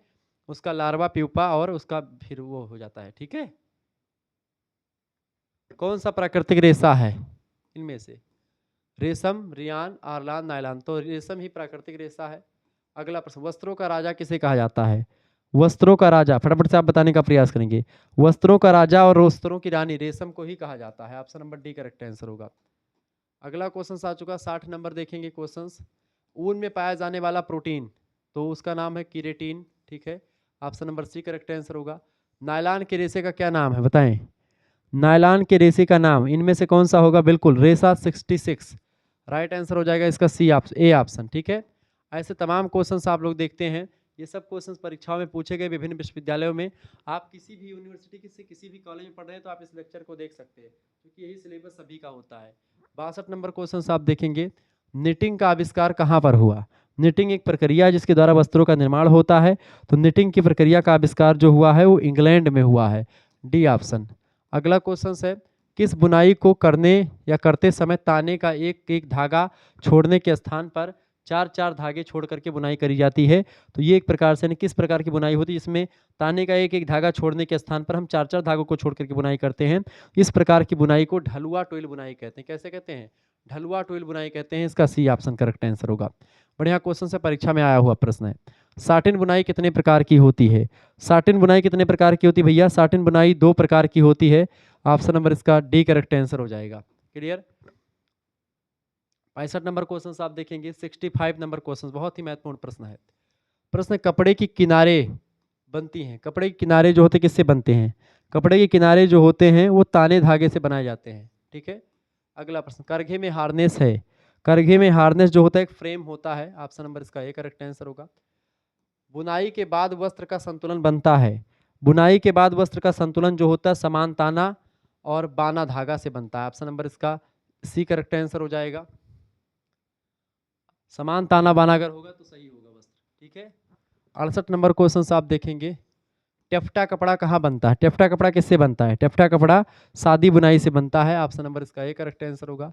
उसका लार्वा, प्यूपा और उसका फिर वो हो जाता है, ठीक है। कौन सा प्राकृतिक रेशा है इनमें से, रेशम, रियान, आरलान, नायलान, तो रेशम ही प्राकृतिक रेशा है। अगला प्रश्न, वस्त्रों का राजा किसे कहा जाता है। वस्त्रों का राजा, फटाफट से आप बताने का प्रयास करेंगे। वस्त्रों का राजा और वस्त्रों की रानी रेशम को ही कहा जाता है, option number D correct answer होगा। अगला क्वेश्चन आ चुका, 60 नंबर देखेंगे क्वेश्चन। ऊन में पाया जाने वाला प्रोटीन, तो उसका नाम है कीरेटिन, ठीक है, option number C correct answer होगा। नायलान के रेशे का क्या नाम है, बताएं नायलान के रेशे का नाम इनमें से कौन सा होगा, बिल्कुल रेशा 66, राइट आंसर हो जाएगा इसका सी ए ऑप्शन, ठीक है। ऐसे तमाम क्वेश्चंस आप लोग देखते हैं, ये सब क्वेश्चंस परीक्षाओं में पूछे गए विभिन्न विश्वविद्यालयों में। आप किसी भी यूनिवर्सिटी से किसी भी कॉलेज में पढ़ रहे हैं तो आप इस लेक्चर को देख सकते हैं, क्योंकि यही सिलेबस सभी का होता है। 62 नंबर क्वेश्चन आप देखेंगे, निटिंग का आविष्कार कहाँ पर हुआ। निटिंग एक प्रक्रिया जिसके द्वारा वस्त्रों का निर्माण होता है, तो निटिंग की प्रक्रिया का आविष्कार जो हुआ है वो इंग्लैंड में हुआ है, डी ऑप्शन। अगला क्वेश्चन है, किस बुनाई को करने या करते समय ताने का एक एक धागा छोड़ने के स्थान पर 4 धागे छोड़ करके बुनाई करी जाती है, तो ये एक प्रकार से किस प्रकार की बुनाई होती है जिसमें ताने का एक एक धागा छोड़ने के स्थान पर हम 4 धागों को छोड़ करके बुनाई करते हैं, इस प्रकार की बुनाई को ढलुआ टोइल बुनाई कहते हैं। कैसे कहते हैं, ढलुआ टोइल बुनाई कहते हैं, इसका सी ऑप्शन करेक्ट आंसर होगा। बढ़िया क्वेश्चन से परीक्षा में आया हुआ प्रश्न है। साटिन बुनाई कितने प्रकार की होती है। साटिन बुनाई कितने प्रकार की होती है भैया, साटिन बुनाई 2 प्रकार की होती है, ऑप्शन नंबर इसका डी करेक्ट आंसर हो जाएगा। क्लियर। 65 नंबर क्वेश्चन आप देखेंगे, 65 नंबर क्वेश्चन बहुत ही महत्वपूर्ण प्रश्न है। प्रश्न, कपड़े की किनारे बनती हैं, कपड़े के किनारे जो होते हैं किससे बनते हैं, कपड़े के किनारे जो होते हैं वो ताने धागे से बनाए जाते हैं, ठीक है। अगला प्रश्न, करघे में हार्नेस है, करघे में हार्नेस जो होता है एक फ्रेम होता है, ऑप्शन नंबर इसका ए करेक्ट आंसर होगा। बुनाई के बाद वस्त्र का संतुलन बनता है, बुनाई के बाद वस्त्र का संतुलन जो होता है समान ताना और बाना धागा से बनता है, ऑप्शन नंबर इसका सी करेक्ट आंसर हो जाएगा। समान ताना बाना अगर होगा तो सही होगा वस्त्र, ठीक है। 68 नंबर क्वेश्चन आप देखेंगे, टेफ्टा कपड़ा कहाँ बनता है, टेफ्टा कपड़ा किससे बनता है, टेफ्टा कपड़ा सादी बुनाई से बनता है, ऑप्शन नंबर इसका ए करेक्ट आंसर होगा।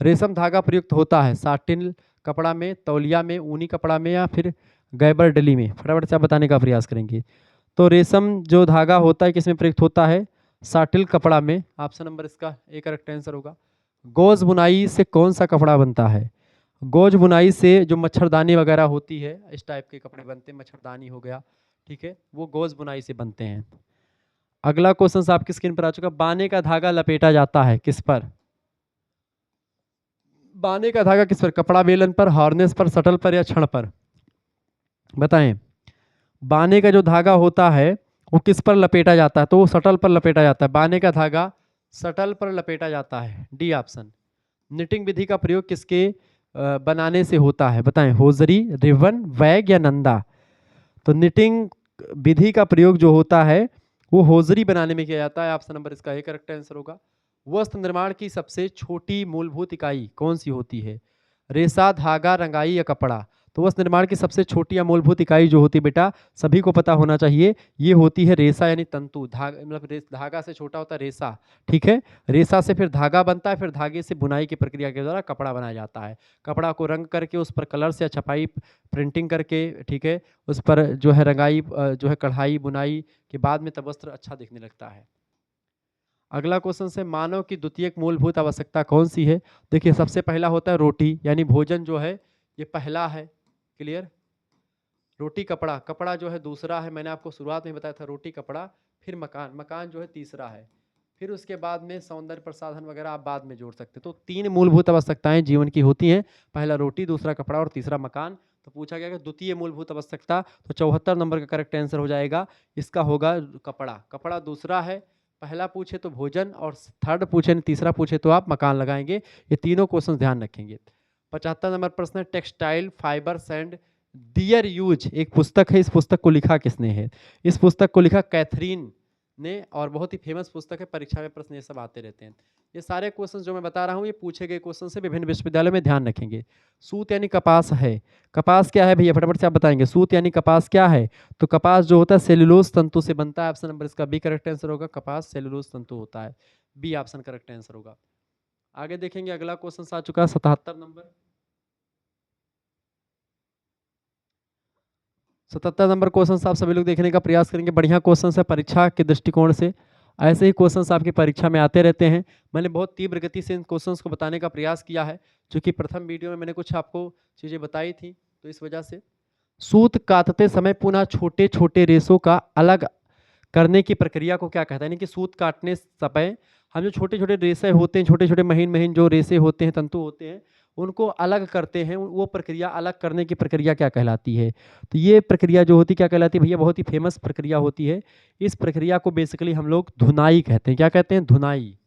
रेशम धागा प्रयुक्त होता है साटिन कपड़ा में, तौलिया में, ऊनी कपड़ा में या फिर गैबर डली में, फटाफट से आप बताने का प्रयास करेंगे। तो रेशम जो धागा होता है किसमें प्रयुक्त होता है, साटिल कपड़ा में, ऑप्शन नंबर इसका ए करेक्ट आंसर होगा। गौज बुनाई से कौन सा कपड़ा बनता है, गौज बुनाई से जो मच्छरदानी वगैरह होती है इस टाइप के कपड़े बनते हैं, मच्छरदानी हो गया, ठीक है, वो गौज बुनाई से बनते हैं। अगला क्वेश्चन आपकी स्क्रीन पर आ चुका, बाने का धागा लपेटा जाता है किस पर, बाने का धागा किस पर, कपड़ा बेलन पर, हार्नेस पर, शटल पर या छड़ पर, बताएं। बाने का जो धागा होता है वो किस पर लपेटा जाता है, तो वो शटल पर लपेटा जाता है, बाने का धागा शटल पर लपेटा जाता है, डी ऑप्शन। निटिंग विधि का प्रयोग किसके बनाने से होता है, बताएं, होजरी, रिबन, वैग या नंदा। तो निटिंग विधि का प्रयोग जो होता है वो होजरी बनाने में किया जाता है, ऑप्शन नंबर इसका ए करेक्ट आंसर होगा। वस्त्र निर्माण की सबसे छोटी मूलभूत इकाई कौन सी होती है, रेशा, धागा, रंगाई या कपड़ा। तो वस्त्र निर्माण की सबसे छोटी या मूलभूत इकाई जो होती है बेटा सभी को पता होना चाहिए, ये होती है रेशा यानी तंतु, धागा मतलब धागा से छोटा होता है रेशा, ठीक है। रेशा से फिर धागा बनता है, फिर धागे से बुनाई की प्रक्रिया के द्वारा कपड़ा बनाया जाता है, कपड़ा को रंग करके उस पर कलर से छपाई प्रिंटिंग करके, ठीक है, उस पर जो है रंगाई जो है कढ़ाई बुनाई के बाद में तब वस्त्र अच्छा दिखने लगता है। अगला क्वेश्चन से, मानव की द्वितीयक मूलभूत आवश्यकता कौन सी है। देखिए सबसे पहला होता है रोटी, यानी भोजन जो है ये पहला है, क्लियर। रोटी कपड़ा, कपड़ा जो है दूसरा है, मैंने आपको शुरुआत में बताया था रोटी कपड़ा, फिर मकान, मकान जो है तीसरा है, फिर उसके बाद में सौंदर्य प्रसाधन वगैरह आप बाद में जोड़ सकते हैं। तो 3 मूलभूत आवश्यकताएं जीवन की होती हैं, पहला रोटी, दूसरा कपड़ा और तीसरा मकान। तो पूछा गया कि द्वितीय मूलभूत आवश्यकता, तो 74 नंबर का करेक्ट आंसर हो जाएगा, इसका होगा कपड़ा। कपड़ा दूसरा है, पहला पूछे तो भोजन और थर्ड पूछे तीसरा पूछे तो आप मकान लगाएंगे। ये तीनों क्वेश्चन ध्यान रखेंगे। 75 नंबर प्रश्न है, textile fibres and their use एक पुस्तक है, इस पुस्तक को लिखा किसने है? इस पुस्तक को लिखा कैथरीन ने, और बहुत ही फेमस पुस्तक है, परीक्षा में प्रश्न ये सब आते रहते हैं। ये सारे क्वेश्चन जो मैं बता रहा हूँ ये पूछे गए क्वेश्चन से विभिन्न विश्वविद्यालयों में, ध्यान रखेंगे। सूत यानी कपास है, कपास क्या है भैया फटाफट से आप बताएंगे, सूत यानी कपास क्या है? तो कपास जो होता है सेलुलोज तंतु से बनता है, ऑप्शन नंबर इसका बी करेक्ट आंसर होगा, कपास सेलुलोज तंतु होता है, बी ऑप्शन करेक्ट आंसर होगा। आगे देखेंगे, अगला क्वेश्चन आ चुका है 77 नंबर। 77 नंबर क्वेश्चन आप सभी लोग देखने का प्रयास करेंगे, बढ़िया क्वेश्चन है परीक्षा के दृष्टिकोण से, ऐसे ही क्वेश्चंस आपकी परीक्षा में आते रहते हैं। मैंने बहुत तीव्र गति से इन क्वेश्चंस को बताने का प्रयास किया है, क्योंकि प्रथम वीडियो में मैंने कुछ आपको चीज़ें बताई थी, तो इस वजह से। सूत काटते समय पुनः छोटे छोटे रेशों का अलग करने की प्रक्रिया को क्या कहता है? यानी कि सूत काटने समय हम जो छोटे छोटे रेशे होते हैं, छोटे छोटे महीन महीन जो रेशे होते हैं, तंतु होते हैं, उनको अलग करते हैं, वो प्रक्रिया, अलग करने की प्रक्रिया क्या कहलाती है? तो ये प्रक्रिया जो होती क्या कहलाती है भैया? बहुत ही फेमस प्रक्रिया होती है। इस प्रक्रिया को बेसिकली हम लोग धुनाई कहते हैं। क्या कहते हैं? धुनाई।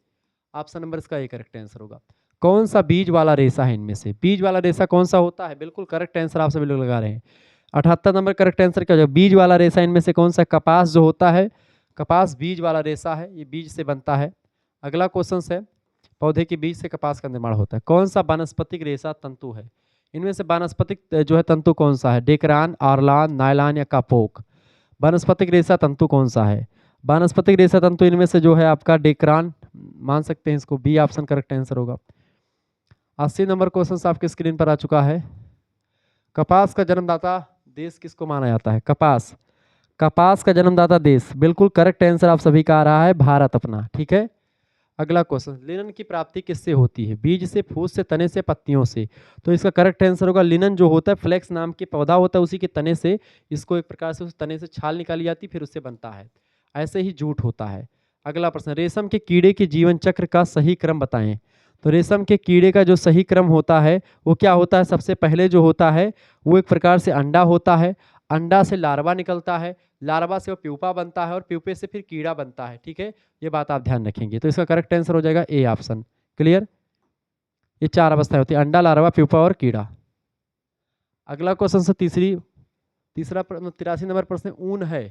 ऑप्शन नंबर इसका एक करेक्ट आंसर होगा। कौन सा बीज वाला रेशा है इनमें से? बीज वाला रेशा कौन सा होता है? बिल्कुल करेक्ट आंसर आप सभी लोग लगा रहे हैं। 78 नंबर करेक्ट आंसर क्या हो जाएगा? बीज वाला रेशा इनमें से कौन सा? कपास जो होता है, कपास बीज वाला रेशा है, ये बीज से बनता है। अगला क्वेश्चन है, पौधे के बीज से कपास का निर्माण होता है। कौन सा वानस्पतिक रेशा तंतु है? इनमें से वानस्पतिक जो है तंतु कौन सा है? डेकरान, आर्लान, नायलान या कापोक? वानस्पतिक रेशा तंतु कौन सा है? वानस्पतिक रेशा तंतु इनमें से जो है आपका डेकरान मान सकते हैं इसको, बी ऑप्शन करेक्ट आंसर होगा। 80 नंबर क्वेश्चन आपके स्क्रीन पर आ चुका है। कपास का जन्मदाता देश किसको माना जाता है? कपास, कपास का जन्मदाता देश, बिल्कुल करेक्ट आंसर आप सभी का आ रहा है, भारत अपना। ठीक है, अगला क्वेश्चन, लिनन की प्राप्ति किससे होती है? बीज से, फूस से, तने से, पत्तियों से? तो इसका करेक्ट आंसर होगा लिनन जो होता है, फ्लेक्स नाम के पौधा होता है, उसी के तने से इसको एक प्रकार से उस तने से छाल निकाली जाती है, फिर उससे बनता है। ऐसे ही जूट होता है। अगला प्रश्न, रेशम के कीड़े के जीवन चक्र का सही क्रम बताएं। तो रेशम के कीड़े का जो सही क्रम होता है वो क्या होता है? सबसे पहले जो होता है वो एक प्रकार से अंडा होता है, अंडा से लार्वा निकलता है, लार्वा से वो प्यूपा बनता है और प्यूपे से फिर कीड़ा बनता है। ठीक है, ये बात आप ध्यान रखेंगे। तो इसका करेक्ट आंसर हो जाएगा ए ऑप्शन। क्लियर, ये 4 अवस्थाएं होती है, अंडा, लार्वा, प्यूपा और कीड़ा। अगला क्वेश्चन से तीसरा 83 नंबर प्रश्न, ऊन है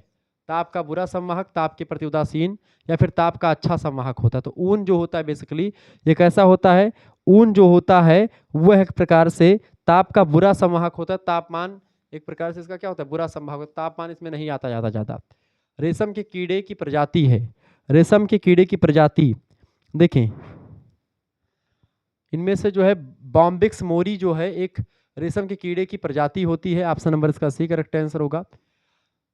ताप का बुरा संवाहक, ताप के प्रति उदासीन, या फिर ताप का अच्छा संवाहक होता है? तो ऊन जो होता है बेसिकली ये कैसा होता है? ऊन जो होता है वह एक प्रकार से ताप का बुरा संवाहक होता है। तापमान एक प्रकार से इसका क्या होता है? बुरा संवाहक, तापमान इसमें नहीं आता जाता ज्यादा। रेशम के कीड़े की प्रजाति है, रेशम के कीड़े की प्रजाति देखें, इनमें से जो है बॉम्बिक्स मोरी जो है एक रेशम के कीड़े की प्रजाति होती है। ऑप्शन नंबर इसका सी करेक्ट आंसर होगा।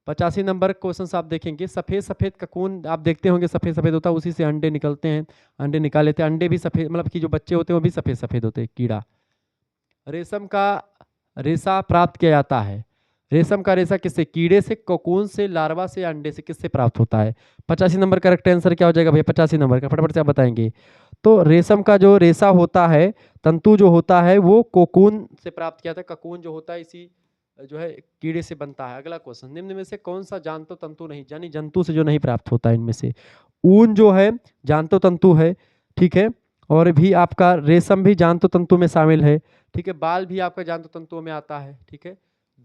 85 नंबर क्वेश्चन आप देखेंगे, सफेद सफेद ककून आप देखते होंगे, सफेद सफेद होता है, उसी से अंडे निकलते हैं, अंडे निकाल लेते हैं, अंडे भी सफेद, मतलब कि जो बच्चे होते हैं वो भी सफेद सफेद होते हैं। कीड़ा, रेशम का रेशा प्राप्त किया जाता है, रेशम का रेशा किससे? कीड़े से, कोकून से, लार्वा से, अंडे से, किससे प्राप्त होता है? 85 नंबर करेक्ट आंसर क्या हो जाएगा भैया? 85 नंबर का फटाफट से आप बताएंगे। तो रेशम का जो रेशा होता है, तंतु जो होता है वो कोकून से प्राप्त किया था, ककून जो होता है इसी जो है कीड़े से बनता है। अगला क्वेश्चन, निम्न में से कौन सा जानतो तंतु नहीं, यानी जंतु से जो नहीं प्राप्त होता है इनमें से? ऊन जो है जानतो तंतु है, ठीक है, और भी आपका रेशम भी जानतो तंतु में शामिल है, ठीक है, बाल भी आपका जानतो तंतुओं में आता है, ठीक है।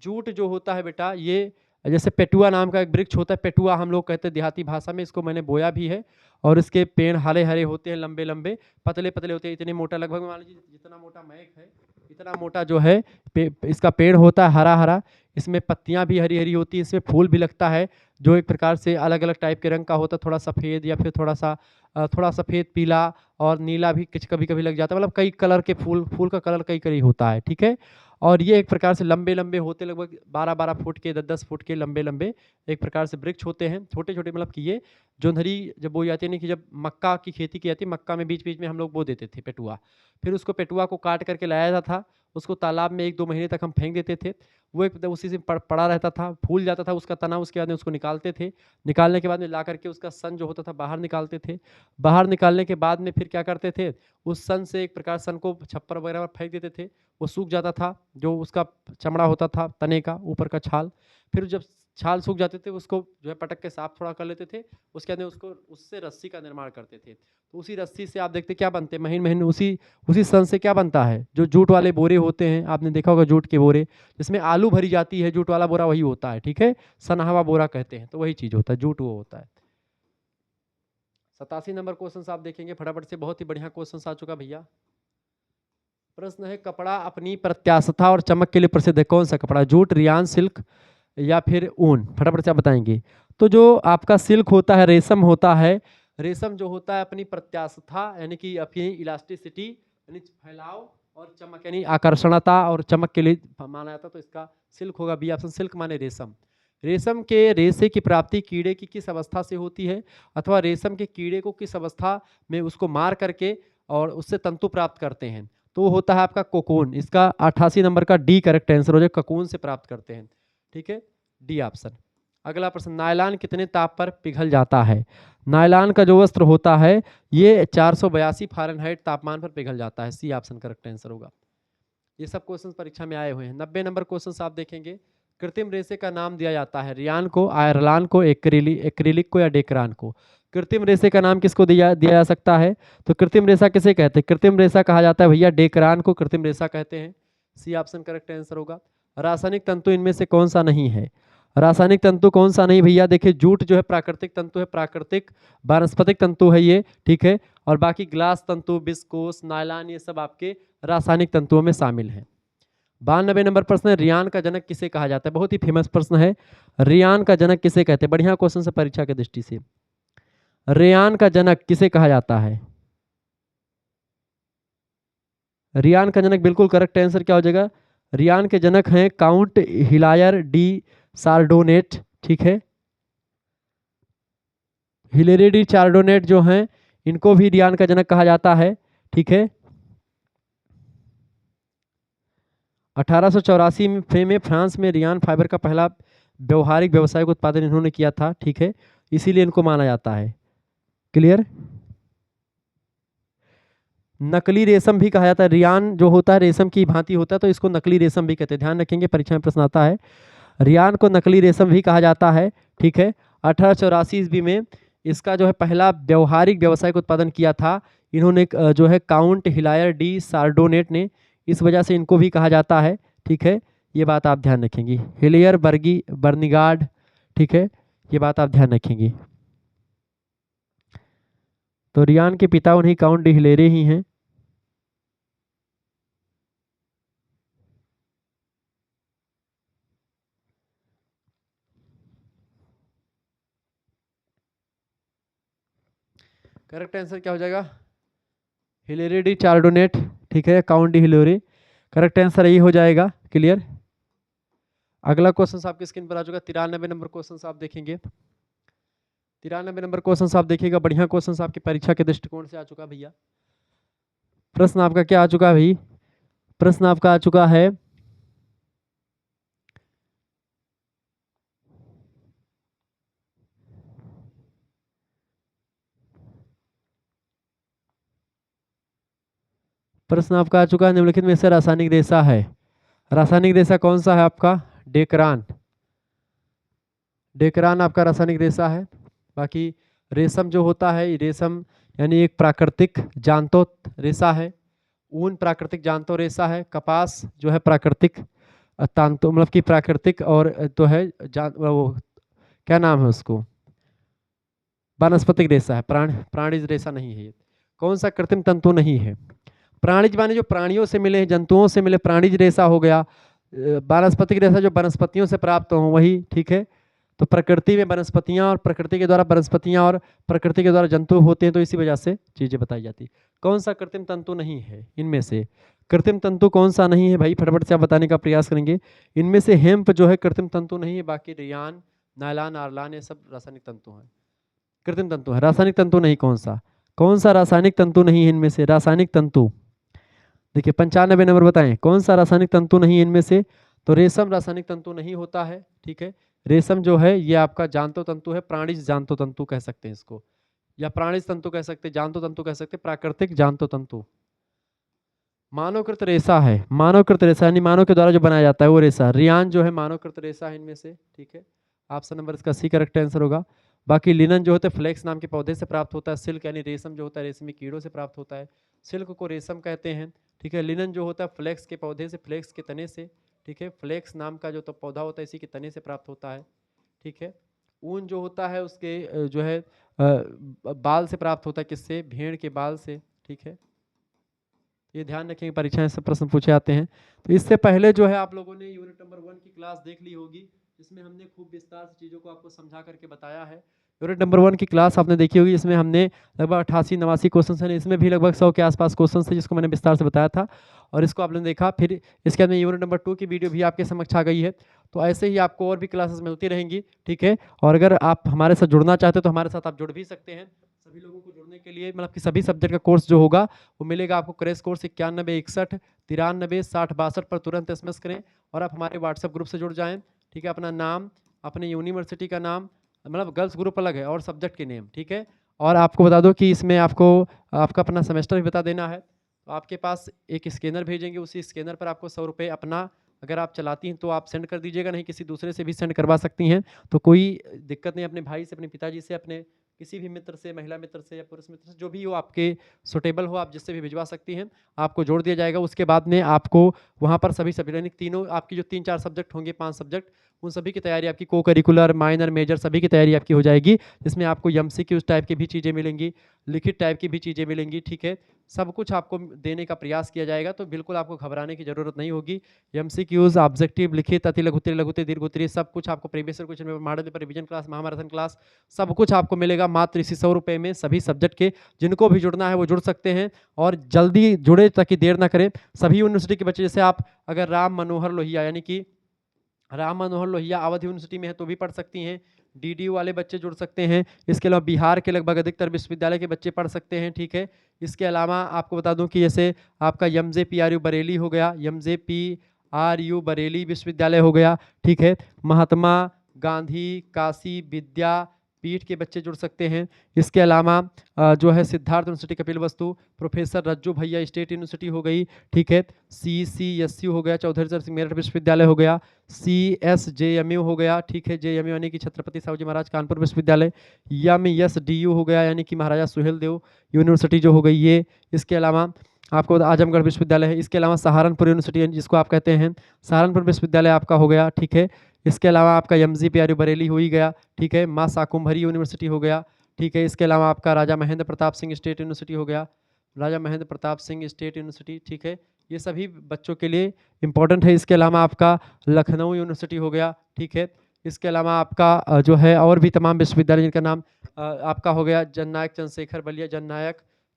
जूट जो होता है बेटा, ये जैसे पेटुआ नाम का एक वृक्ष होता है, पेटुआ हम लोग कहते हैं देहाती भाषा में, इसको मैंने बोया भी है, और इसके पेड़ हरे हरे होते हैं, लंबे लंबे, पतले पतले होते हैं, इतने मोटा, लगभग मान लीजिए जितना मोटा मैक है इतना मोटा जो है इसका पेड़ होता है, हरा हरा, इसमें पत्तियां भी हरी हरी होती है, इसमें फूल भी लगता है जो एक प्रकार से अलग अलग टाइप के रंग का होता है, थोड़ा सफ़ेद या फिर थोड़ा सफ़ेद, पीला और नीला भी कुछ कभी कभी लग जाता है, मतलब कई कलर के फूल का कलर कई कई होता है, ठीक है। और ये एक प्रकार से लंबे लंबे होते, लगभग 12-12 फुट के, 10-10 फुट के लंबे लंबे एक प्रकार से वृक्ष होते हैं, छोटे छोटे, मतलब कि ये जोंधरी जब बोई जाती है, नहीं कि जब मक्का की खेती की जाती है, मक्का में बीच बीच में हम लोग बो देते थे पेटुआ, फिर उसको पेटुआ को काट करके लाया जाता था, उसको तालाब में 1-2 महीने तक हम फेंक देते थे, वो एक उसी से पड़ा रहता था, फूल जाता था उसका तना, उसके बाद में उसको निकालते थे, निकालने के बाद में ला करके उसका सन जो होता था बाहर निकालते थे, बाहर निकालने के बाद में फिर क्या करते थे, उस सन से एक प्रकार सन को छप्पर वगैरह पर फेंक देते थे, वो सूख जाता था, जो उसका चमड़ा होता था तने का ऊपर का छाल, फिर जब छाल सूख जाते थे उसको जो है पटक के साफ थोड़ा कर लेते थे, उसके बाद में उसको उससे रस्सी का निर्माण करते थे, तो उसी रस्सी से आप देखते क्या बनते हैं, महीन महीन उसी उसी सन से क्या बनता है, जो जूट वाले बोरे होते हैं, आपने देखा होगा जूट के बोरे, जिसमें आलू भरी जाती है, जूट वाला बोरा वही होता है, ठीक है, सनहवा बोरा कहते हैं, तो वही चीज होता है, जूट वो होता है। 87 नंबर क्वेश्चन आप देखेंगे फटाफट से, बहुत ही बढ़िया क्वेश्चन आ चुका भैया। प्रश्न है, कपड़ा अपनी प्रत्यास्थता और चमक के लिए प्रसिद्ध है, कौन सा कपड़ा, जूट, रियान, सिल्क या फिर ऊन, फटाफट से आप बताएंगे। तो जो आपका सिल्क होता है, रेशम होता है, रेशम जो होता है अपनी प्रत्यास्थता यानी कि अपनी इलास्टिसिटी यानी फैलाव और चमक यानी आकर्षणता और चमक के लिए माना जाता है, तो इसका सिल्क होगा बी ऑप्शन, सिल्क माने रेशम। रेशम के रेशे की प्राप्ति कीड़े की किस अवस्था से होती है, अथवा रेशम के कीड़े को किस अवस्था में उसको मार करके और उससे तंतु प्राप्त करते हैं, तो वो होता है आपका कोकून। इसका 88 नंबर का डी करेक्ट आंसर हो जाए, कोकून से प्राप्त करते हैं, ठीक है, डी ऑप्शन। अगला प्रश्न, नायलॉन कितने ताप पर पिघल जाता है, नायलॉन का जो वस्त्र होता है ये 482 फ़ारेनहाइट तापमान पर पिघल जाता है, सी ऑप्शन करेक्ट आंसर होगा। ये सब क्वेश्चन परीक्षा में आए हुए हैं। 90 नंबर क्वेश्चन आप देखेंगे, कृत्रिम रेशे का नाम दिया जाता है, रियान को, आयरलान को, एक्रिलिक को या डेकरान को। कृत्रिम रेशे का नाम किसको दिया जा सकता है, तो कृत्रिम रेशा किसे कहते हैं, कृत्रिम रेशा कहा जाता है भैया डेकरान को कृत्रिम रेशा कहते हैं, सी ऑप्शन करेक्ट आंसर होगा। रासायनिक तंतु इनमें से कौन सा नहीं है, रासायनिक तंतु कौन सा नहीं भैया, देखिए जूट जो है प्राकृतिक तंतु है, प्राकृतिक वानस्पतिक तंतु है ये, ठीक है, और बाकी ग्लास तंतु, बिस्कोस, नायलॉन ये सब आपके रासायनिक तंतुओं में शामिल हैं। 92 नंबर प्रश्न है, रियान का जनक किसे कहा जाता है, बहुत ही फेमस प्रश्न है, रियान का जनक किसे कहते हैं, बढ़िया क्वेश्चन से परीक्षा की दृष्टि से, रियान का जनक किसे कहा जाता है, रियान का जनक बिल्कुल करेक्ट आंसर क्या हो जाएगा, रियान के जनक हैं काउंट हिलायर डी सार्डोनेट, ठीक है, हिलेरी डी चार्डोनेट जो हैं इनको भी रियान का जनक कहा जाता है, ठीक है। 1884 में फ्रांस में रियान फाइबर का पहला व्यवहारिक व्यावसायिक उत्पादन इन्होंने किया था, ठीक है, इसीलिए इनको माना जाता है, क्लियर। नकली रेशम भी कहा जाता है, रियान जो होता है रेशम की भांति होता है, तो इसको नकली रेशम भी कहते हैं, ध्यान रखेंगे परीक्षा में प्रश्न आता है, रियान को नकली रेशम भी कहा जाता है, ठीक है। 1884 ईस्वी में इसका जो है पहला व्यवहारिक व्यावसायिक उत्पादन किया था इन्होंने, जो है काउंट हिलायर डी सार्डोनेट ने, इस वजह से इनको भी कहा जाता है, ठीक है, ये बात आप ध्यान रखेंगे, हिलियर बर्निगार्ड, ठीक है, ये बात आप ध्यान रखेंगे। तो रियान के पिता उन्हीं काउंट डी हिलेरे ही हैं। करेक्ट आंसर क्या हो जाएगा, हिलेरी डी चार्डोनेट, ठीक है, काउंट डी हिलेरे, करेक्ट आंसर यही हो जाएगा, क्लियर। अगला क्वेश्चन आपकी स्क्रीन पर आ चुका, 93 नंबर क्वेश्चन आप देखेंगे, 93 नंबर क्वेश्चन आप देखिएगा, बढ़िया क्वेश्चन आपकी परीक्षा के दृष्टिकोण से आ चुका भैया। प्रश्न आपका क्या आ चुका है भाई, प्रश्न आपका आ चुका है, प्रश्न आपका आ चुका है, निम्नलिखित में से रासायनिक रेशा है, रासायनिक रेशा कौन सा है आपका, डेकरान, डेकरान आपका रासायनिक रेशा है। बाकी रेशम जो होता है, रेशम यानी एक प्राकृतिक जानतो रेशा है, ऊन प्राकृतिक जानतो रेशा है, कपास जो है प्राकृतिक तांतो मतलब कि प्राकृतिक और तो है वो क्या नाम है उसको, वानस्पतिक रेशा है, प्राणिज रेशा नहीं है ये। कौन सा कृत्रिम तंतु नहीं है, प्राणिज माने जो प्राणियों से मिले, जंतुओं से मिले, प्राणिज रेशा हो गया, वानस्पतिक रेशा जो वनस्पतियों से प्राप्त हो वही, ठीक है। तो प्रकृति में वनस्पतियां और प्रकृति के द्वारा वनस्पतियां और प्रकृति के द्वारा जंतु होते हैं, तो इसी वजह से चीजें बताई जाती। कौन सा कृत्रिम तंतु नहीं है इनमें से, कृत्रिम तंतु कौन सा नहीं है भाई, फटाफट से आप बताने का प्रयास करेंगे। इनमें से हेम्प जो है कृत्रिम तंतु नहीं है, बाकी रियान, नायलॉन, आरलान ये सब रासायनिक तंतु हैं, कृत्रिम तंतु है, रासायनिक तंतु नहीं, कौन सा रासायनिक तंतु नहीं है इनमें से, रासायनिक तंतु देखिए 95 नंबर बताएं, कौन सा रासायनिक तंतु नहीं है इनमें से? तो रेशम रासायनिक तंतु नहीं होता है, ठीक है। रेशम जो है ये आपका जांतो तंतु है, प्राणिज जांतो तंतु कह सकते हैं इसको, या प्राणिज तंतु कह सकते हैं, जांतो तंतु कह सकते हैं, प्राकृतिक जांतो तंतु। मानवकृत रेशा है, मानवकृत रेशा यानी मानव के द्वारा जो बनाया जाता है वो रेशा। रियान जो है मानवकृत रेशा है इनमें से, ठीक है। ऑप्शन नंबर इसका सी करेक्ट आंसर होगा। बाकी लिनन जो होता है फ्लेक्स नाम के पौधे से प्राप्त होता है। सिल्क यानी रेशम जो होता है रेशमी कीड़ों से प्राप्त होता है, सिल्क को रेशम कहते हैं, ठीक है। लिनन जो होता है फ्लेक्स के पौधे से, फ्लेक्स के तने से, ठीक है। फ्लेक्स नाम का जो तो पौधा होता है इसी के तने से प्राप्त होता है, ठीक है। ऊन जो होता है उसके जो है बाल से प्राप्त होता है, किससे? भेड़ के बाल से, ठीक है। ये ध्यान रखेंगे, परीक्षाएं से प्रश्न पूछे जाते हैं। तो इससे पहले जो है आप लोगों ने यूनिट नंबर 1 की क्लास देख ली होगी, जिसमें हमने खूब विस्तार से चीज़ों को आपको समझा करके बताया है। यूनिट नंबर 1 की क्लास आपने देखी होगी, इसमें हमने लगभग 88-89 क्वेश्चन हैं, इसमें भी लगभग 100 के आसपास क्वेश्चन थे जिसको मैंने विस्तार से बताया था, और इसको आपने देखा। फिर इसके बाद में यूनिट नंबर 2 की वीडियो भी आपके समक्ष आ गई है। तो ऐसे ही आपको और भी क्लासेस मिलती रहेंगी, ठीक है। और अगर आप हमारे साथ जुड़ना चाहते हो तो हमारे साथ आप जुड़ भी सकते हैं। सभी लोगों को जुड़ने के लिए मतलब कि सभी सब्जेक्ट का कोर्स जो होगा वो मिलेगा आपको। क्रैश कोर्स 9161 93 60 62 पर तुरंत SMS करें और आप हमारे व्हाट्सएप ग्रुप से जुड़ जाएं, ठीक है। अपना नाम, अपने यूनिवर्सिटी का नाम, मतलब गर्ल्स ग्रुप अलग है, और सब्जेक्ट के नेम, ठीक है। और आपको बता दो कि इसमें आपको आपका अपना सेमेस्टर भी बता देना है। तो आपके पास एक स्कैनर भेजेंगे, उसी स्कैनर पर आपको 100 रुपये अपना अगर आप चलाती हैं तो आप सेंड कर दीजिएगा, नहीं किसी दूसरे से भी सेंड करवा सकती हैं, तो कोई दिक्कत नहीं। अपने भाई से, अपने पिताजी से, अपने किसी भी मित्र से, महिला मित्र से या पुरुष मित्र से, जो भी हो आपके सुटेबल हो, आप जिससे भी भिजवा सकती हैं, आपको जोड़ दिया जाएगा। उसके बाद में आपको वहाँ पर सभी सब्जेक्ट यानी तीनों आपकी जो 3-4 सब्जेक्ट होंगे, 5 सब्जेक्ट, उन सभी की तैयारी आपकी, को करिकुलर, माइनर, मेजर, सभी की तैयारी आपकी हो जाएगी। जिसमें आपको MCQ टाइप की भी चीज़ें मिलेंगी, लिखित टाइप की भी चीज़ें मिलेंगी, ठीक है। सब कुछ आपको देने का प्रयास किया जाएगा, तो बिल्कुल आपको घबराने की ज़रूरत नहीं होगी। MCQs, ऑब्जेक्टिव, लिखित, अति लघु उत्तरीय, लघु उत्तरीय, दीर्घ उत्तरीय, सब कुछ आपको previous year question paper, model paper, revision class, महामाराथन क्लास, सब कुछ आपको मिलेगा मात्र इसी 100 रुपये में, सभी सब्जेक्ट के। जिनको भी जुड़ना है वो जुड़ सकते हैं, और जल्दी जुड़े ताकि देर ना करें। सभी यूनिवर्सिटी के बच्चे, जैसे आप अगर राम मनोहर लोहिया यानी कि राम मनोहर लोहिया अवध यूनिवर्सिटी में है तो भी पढ़ सकती हैं। DDU वाले बच्चे जुड़ सकते हैं। इसके अलावा बिहार के लगभग अधिकतर विश्वविद्यालय के बच्चे पढ़ सकते हैं, ठीक है। इसके अलावा आपको बता दूं कि जैसे आपका MJPRU बरेली हो गया, MJPRU बरेली विश्वविद्यालय हो गया, ठीक है। महात्मा गांधी काशी विद्या पीठ के बच्चे जुड़ सकते हैं। इसके अलावा जो है सिद्धार्थ यूनिवर्सिटी कपिलवस्तु, प्रोफेसर रज्जू भैया स्टेट यूनिवर्सिटी हो गई, ठीक है। CCSU हो गया, चौधरी चरण सिंह मेरठ विश्वविद्यालय हो गया, CSJMU हो गया, ठीक है। JMU यानी कि छत्रपति साहू जी महाराज कानपुर विश्वविद्यालय, MSDU हो गया यानी कि महाराजा सुहेल देव यूनिवर्सिटी जो हो गई ये। इसके अलावा आपको आजमगढ़ विश्वविद्यालय है। इसके अलावा सहारनपुर यूनिवर्सिटी जिसको आप कहते हैं, सहारनपुर विश्वविद्यालय आपका हो गया, ठीक है। इसके अलावा आपका MGPRU बरेली हो ही गया, ठीक है। माँ शाकुंभरी यूनिवर्सिटी हो गया, ठीक है। इसके अलावा आपका राजा महेंद्र प्रताप सिंह स्टेट यूनिवर्सिटी हो गया, राजा महेंद्र प्रताप सिंह स्टेट यूनिवर्सिटी, ठीक है। ये सभी बच्चों के लिए इंपॉर्टेंट है। इसके अलावा आपका लखनऊ यूनिवर्सिटी हो गया, ठीक है। इसके अलावा आपका जो है और भी तमाम विश्वविद्यालय जिनका नाम आपका हो गया जननायक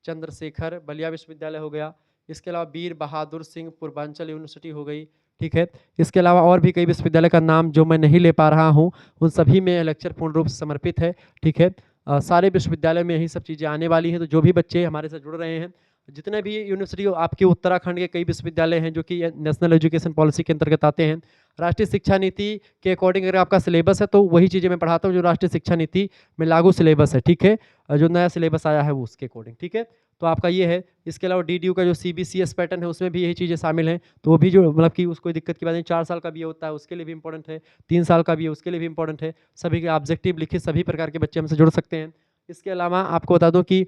चंद्रशेखर बलिया विश्वविद्यालय हो गया। इसके अलावा वीर बहादुर सिंह पूर्वांचल यूनिवर्सिटी हो गई, ठीक है। इसके अलावा और भी कई विश्वविद्यालय का नाम जो मैं नहीं ले पा रहा हूँ, उन सभी में लेक्चर पूर्ण रूप से समर्पित है, ठीक है। सारे विश्वविद्यालय में यही सब चीज़ें आने वाली हैं। तो जो भी बच्चे हमारे साथ जुड़ रहे हैं, जितने भी यूनिवर्सिटी आपके उत्तराखंड के कई विश्वविद्यालय हैं जो कि नेशनल एजुकेशन पॉलिसी के अंतर्गत आते हैं, राष्ट्रीय शिक्षा नीति के अकॉर्डिंग अगर आपका सिलेबस है तो वही चीज़ें मैं पढ़ाता हूँ जो राष्ट्रीय शिक्षा नीति में लागू सिलेबस है, ठीक है। जो नया सिलेबस आया है वो उसके अकॉर्डिंग, ठीक है। तो आपका ये है। इसके अलावा DDU का जो CBCS पैटर्न है उसमें भी यही चीज़ें शामिल हैं। तो वो भी जो मतलब कि उसको दिक्कत की बात नहीं, 4 साल का भी होता है उसके लिए भी इंपॉर्टेंट है, 3 साल का भी है उसके लिए भी इंपॉर्टेंट है। सभी के ऑब्जेक्टिव लिखित सभी प्रकार के बच्चे हमसे जुड़ सकते हैं। इसके अलावा आपको बता दूं कि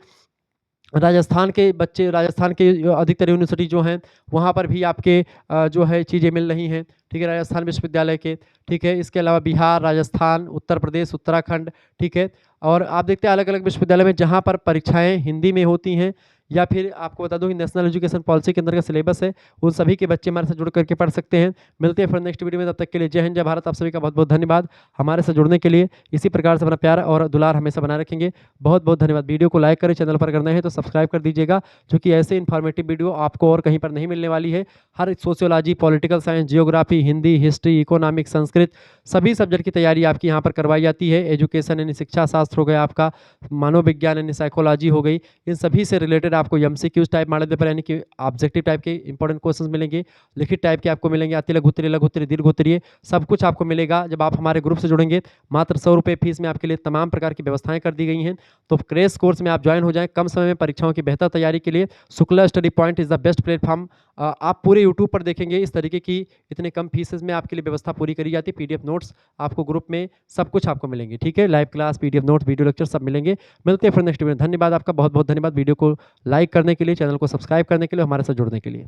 राजस्थान के बच्चे, राजस्थान के अधिकतर यूनिवर्सिटी जो हैं वहाँ पर भी आपके जो है चीज़ें मिल रही हैं, ठीक है। राजस्थान विश्वविद्यालय के, ठीक है। इसके अलावा बिहार, राजस्थान, उत्तर प्रदेश, उत्तराखंड, ठीक है। और आप देखते हैं अलग अलग विश्वविद्यालय में जहाँ पर परीक्षाएं हिंदी में होती हैं, या फिर आपको बता दूं कि नेशनल एजुकेशन पॉलिसी के अंदर का सिलेबस है, उन सभी के बच्चे हमारे साथ जुड़ करके पढ़ सकते हैं। मिलते हैं फिर नेक्स्ट वीडियो में, तब तक के लिए जय हिंद, जय भारत। आप सभी का बहुत बहुत धन्यवाद हमारे साथ जुड़ने के लिए। इसी प्रकार से अपना प्यार और दुलार हमेशा बनाए रखेंगे। बहुत बहुत धन्यवाद। वीडियो को लाइक करें, चैनल पर अगर नए हैं तो सब्सक्राइब कर दीजिएगा, क्योंकि ऐसे इन्फॉर्मेटिव वीडियो आपको और कहीं पर नहीं मिलने वाली है। हर sociology, political science, geography, Hindi, history, economics, Sanskrit, सभी सब्जेक्ट की तैयारी आपकी यहाँ पर करवाई जाती है। एजुकेशन यानी शिक्षा शास्त्र हो गया, आपका मानव विज्ञान यानी साइकोलॉजी हो गई, इन सभी से रिलेटेड आपको एमसीक्यूज टाइप मॉडल पेपर यानी कि ऑब्जेक्टिव टाइप के इंपॉर्टेंट क्वेश्चंस मिलेंगे, लिखित टाइप के आपको मिलेंगे, अति लघु उत्तरीय, लघु उत्तरीय, दीर्घ उत्तरीय, सब कुछ आपको मिलेगा जब आप हमारे ग्रुप से जुड़ेंगे। मात्र 100 रुपये फीस में आपके लिए तमाम प्रकार की व्यवस्थाएं कर दी गई हैं। तो क्रैश कोर्स में आप ज्वाइन हो जाएं कम समय में परीक्षाओं की बेहतर तैयारी के लिए। Shukla study point is the best platform. आप पूरे यूट्यूब पर देखेंगे इस तरीके की इतने कम फीसेस में आपके लिए व्यवस्था पूरी करी जाती है। पीडीएफ नोट्स आपको ग्रुप में सब कुछ आपको मिलेंगे, ठीक है, live class, PDF notes, video lecture सब मिलेंगे। मिलते हैं फिर नेक्स्ट वीडियो में। धन्यवाद आपका, बहुत बहुत धन्यवाद वीडियो को लाइक करने के लिए, चैनल को सब्सक्राइब करने के लिए, हमारे साथ जुड़ने के लिए।